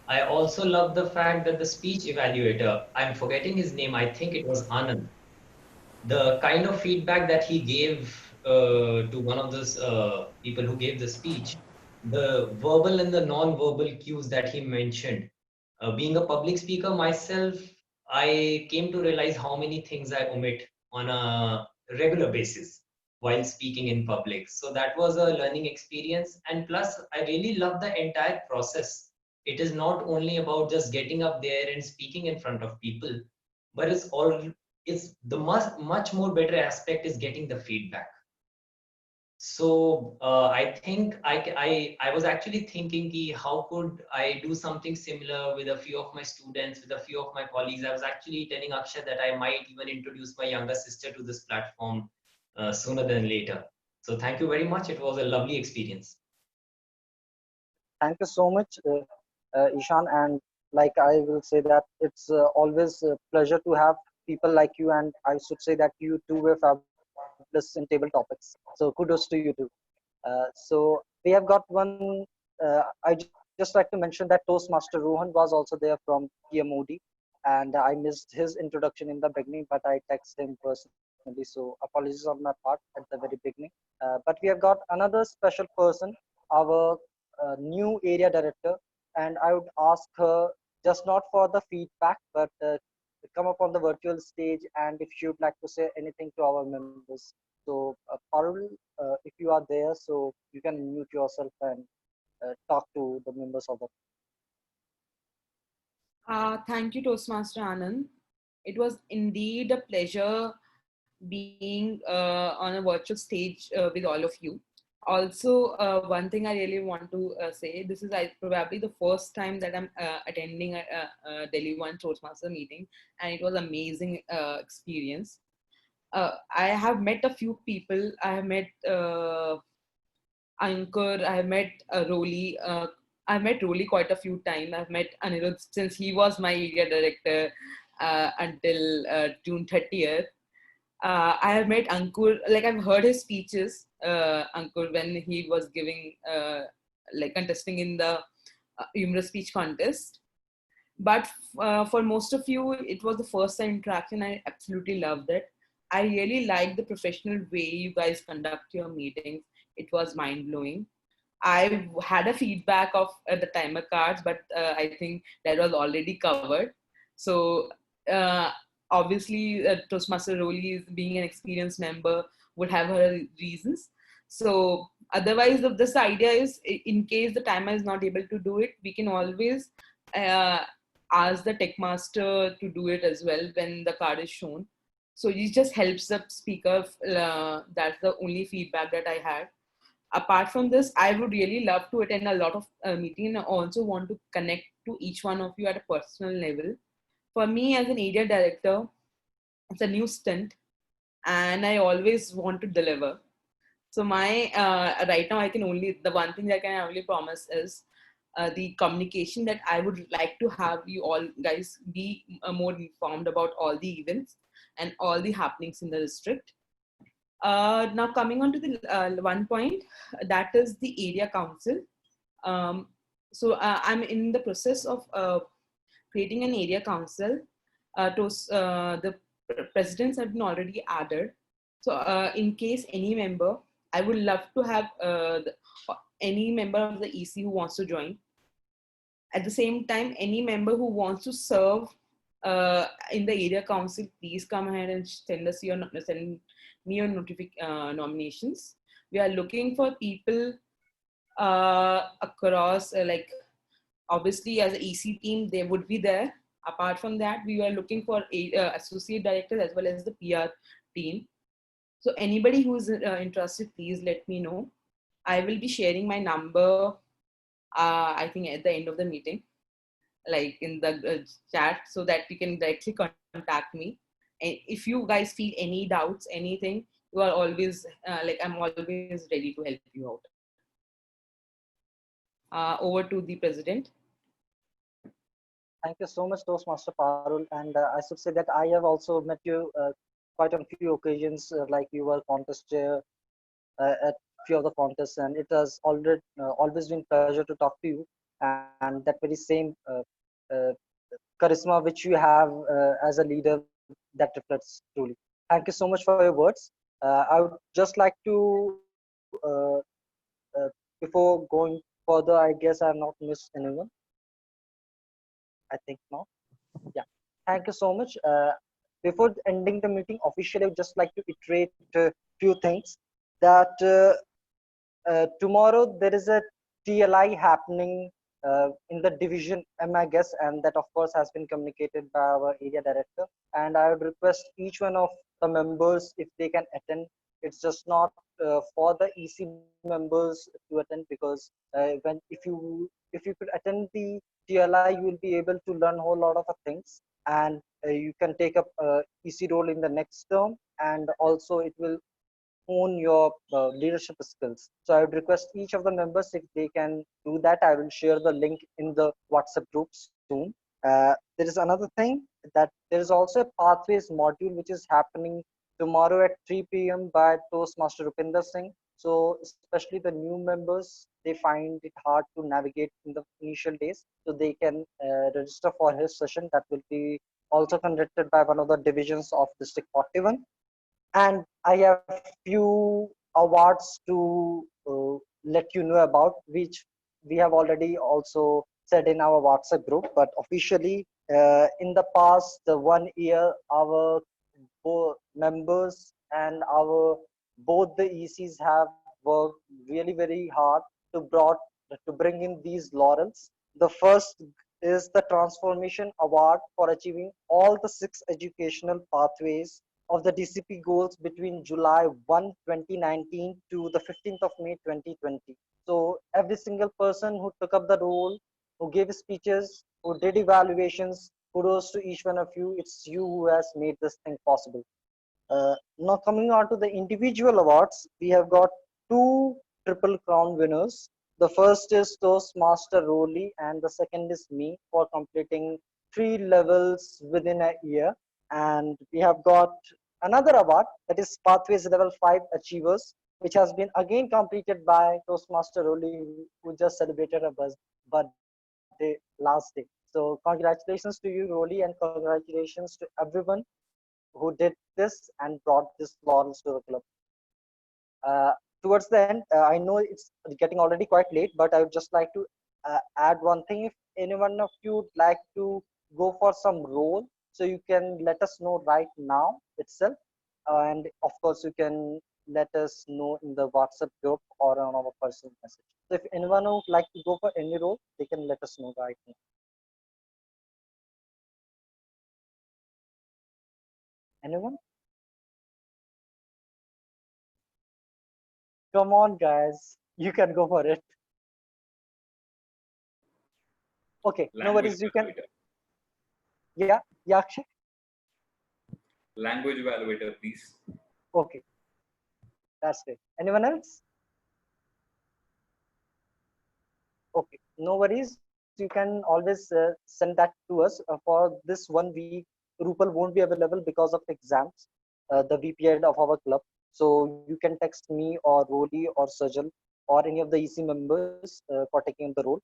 S16: I also love the fact that the speech evaluator, I'm forgetting his name, I think it was Anand, the kind of feedback that he gave to one of those people who gave the speech, the verbal and the non-verbal cues that he mentioned. Being a public speaker myself, I came to realize how many things I omit on a regular basis while speaking in public. So that was a learning experience. And plus, I really love the entire process. It is not only about just getting up there and speaking in front of people, but it's the much more better aspect is getting the feedback. So I think I was actually thinking, how could I do something similar with a few of my students, with a few of my colleagues. I was actually telling Akshay that I might even introduce my younger sister to this platform sooner than later. So thank you very much. It was a lovely experience.
S6: Thank you so much, Ishan. And like I will say that it's always a pleasure to have people like you. And I should say that you too were fabulous in table topics. So kudos to you too. So we have got one. I just like to mention that Toastmaster Rohan was also there from TMOD, and I missed his introduction in the beginning, but I texted him personally. So apologies on my part at the very beginning. But we have got another special person, our new area director, and I would ask her just not for the feedback, but come up on the virtual stage, and if she would like to say anything to our members. So Parul, if you are there, so you can mute yourself and talk to the members of the.
S15: Thank you, Toastmaster Anand. It was indeed a pleasure being on a virtual stage with all of you. Also, one thing I really want to say, this is probably the first time that I'm attending a Delhi One Toastmaster meeting, and it was an amazing experience. I have met a few people. I have met Ankur, I have met Roli. I've met Roli quite a few times. I've met Anirudh since he was my area director until June 30th. I have met Ankur, like I've heard his speeches, Ankur, when he was giving, like contesting in the humorous speech contest. But for most of you, it was the first time interaction. I absolutely loved it. I really like the professional way you guys conduct your meetings. It was mind-blowing. I had a feedback of the timer cards, but I think that was already covered. So obviously Toastmaster Roli, being an experienced member, would have her reasons. So otherwise, this idea is, in case the timer is not able to do it, we can always ask the tech master to do it as well when the card is shown. So it just helps the speaker. That's the only feedback that I had. Apart from this, I would really love to attend a lot of meetings, and I also want to connect to each one of you at a personal level. For me as an area director, it's a new stint and I always want to deliver. So my right now, the one thing that I can only promise is the communication that I would like to have you all guys be more informed about all the events and all the happenings in the district. Now coming on to the one point, that is the area council. So I'm in the process of creating an area council. The presidents have been already added. So in case any member, I would love to have any member of the EC who wants to join. At the same time, any member who wants to serve in the area council, please come ahead and send me your nominations. We are looking for people across, like obviously as an EC team, they would be there. Apart from that, we are looking for associate directors as well as the PR team. So anybody who is interested, please let me know. I will be sharing my number, I think at the end of the meeting, like in the chat, so that you can directly contact me. And if you guys feel any doubts, anything, you are always, I'm always ready to help you out. Over to the president.
S6: Thank you so much, Toastmaster Parul. And I should say that I have also met you quite on a few occasions, like you were contest chair at few of the contests, and it has already always been pleasure to talk to you. And that very same charisma which you have as a leader, that reflects truly. Thank you so much for your words. I would just like to, before going further, I guess I have not missed anyone. I think not. Yeah. Thank you so much. Before ending the meeting officially, I would just like to iterate a few things. That tomorrow there is a TLI happening in the division M, I guess, and that of course has been communicated by our area director. And I would request each one of the members if they can attend. It's just not for the EC members to attend, because if you could attend the TLI, you will be able to learn a whole lot of things, and you can take up EC role in the next term, and also it will hone your leadership skills. So I would request each of the members, if they can do that. I will share the link in the WhatsApp group soon. There is another thing, that there is also a pathways module which is happening tomorrow at 3 p.m. by Toastmaster Rupinder Singh. So especially the new members, they find it hard to navigate in the initial days, so they can register for his session. That will be also conducted by one of the divisions of District 41. And I have few awards to let you know about, which we have already also said in our WhatsApp group. But officially, in the past 1 year, our members and both the ECs have worked really very hard to bring in these laurels. The first is the Transformation Award for achieving all the 6 educational pathways of the DCP goals between July 1, 2019 to the 15th of May 2020. So every single person who took up the role, who gave speeches, who did evaluations, kudos to each one of you. It's you who has made this thing possible. Now coming on to the individual awards, we have got 2 Triple Crown winners. The first is Toastmaster Roli, and the second is me, for completing 3 levels within a year. And we have got another award, that is Pathways Level 5 Achievers, which has been again completed by Toastmaster Roli, who just celebrated her birthday last day. So congratulations to you, Roli, and congratulations to everyone who did this and brought this laurels to the club. Towards the end, I know it's getting already quite late, but I would just like to add one thing. If any one of you would like to go for some role, so you can let us know right now itself, and of course you can let us know in the WhatsApp group or on our personal message. So if anyone would like to go for any role, they can let us know right now. Anyone? Come on, guys. You can go for it. Okay, no
S1: Language
S6: worries. You can.
S1: evaluator.
S6: Yeah, yeah, Akshay.
S1: Language evaluator, please.
S6: Okay, that's great. Anyone else? Okay, no worries. You can always send that to us. For this 1 week, Rupal won't be available because of exams, the VPN of our club. So you can text me or Roli or Sajal or any of the EC members for taking the role.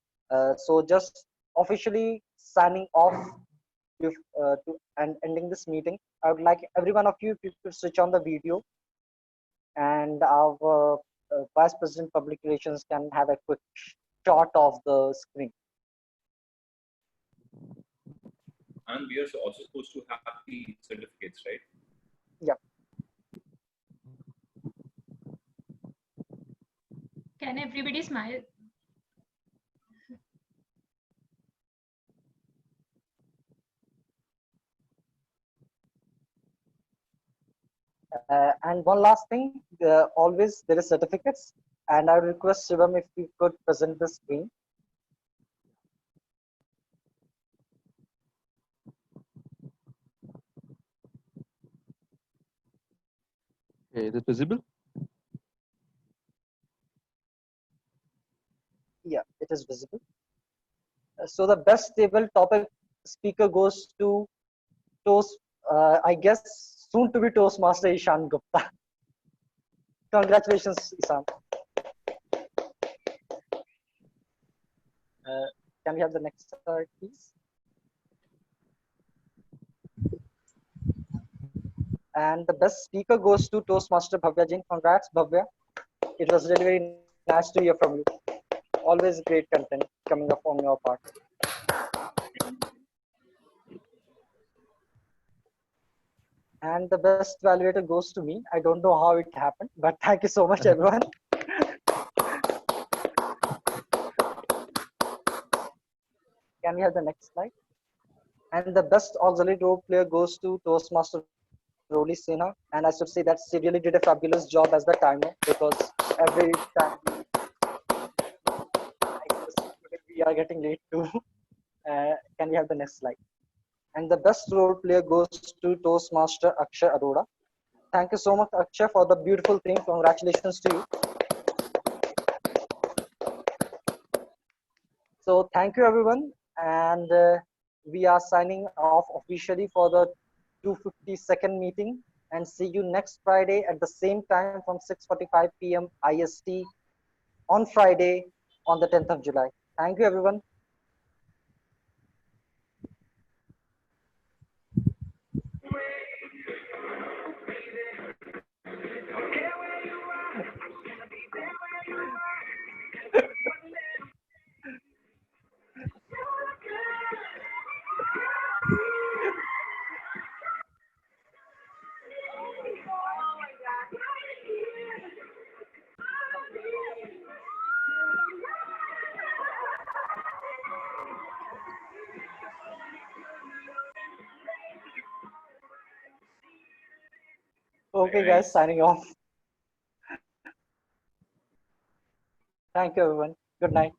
S6: So just officially signing off and ending this meeting. I would like every one of you, if you could switch on the video, and our Vice President Public Relations can have a quick shot of the screen.
S1: And we are also supposed to have the certificates, right?
S6: Yeah.
S3: Can everybody smile?
S6: And one last thing, always there is certificates, and I would request Shivam if you could present the screen.
S11: Okay, is it visible?
S6: Yeah, it is visible. So the best table topic speaker goes to I guess soon to be Toastmaster Ishan Gupta. Congratulations, Ishan. Can we have the next slide, please? And the best speaker goes to Toastmaster Bhavya Jain. Congrats, Bhavya. It was really very nice to hear from you. Always great content coming up on your part. And the best evaluator goes to me. I don't know how it happened, but thank you so much, everyone. Can we have the next slide? And the best auxiliary role player goes to Toastmaster Roli Sinha. And I should say that she really did a fabulous job as the timer, because every time we are getting late too. Can we have the next slide? And the best role player goes to Toastmaster Akshay Arora. Thank you so much, Akshay, for the beautiful theme. Congratulations to you. So thank you, everyone. And we are signing off officially for the 252nd meeting, and see you next Friday at the same time from 6:45 p.m. IST on Friday on the 10th of July. Thank you, everyone. Okay, guys, signing off. Thank you, everyone. Good night.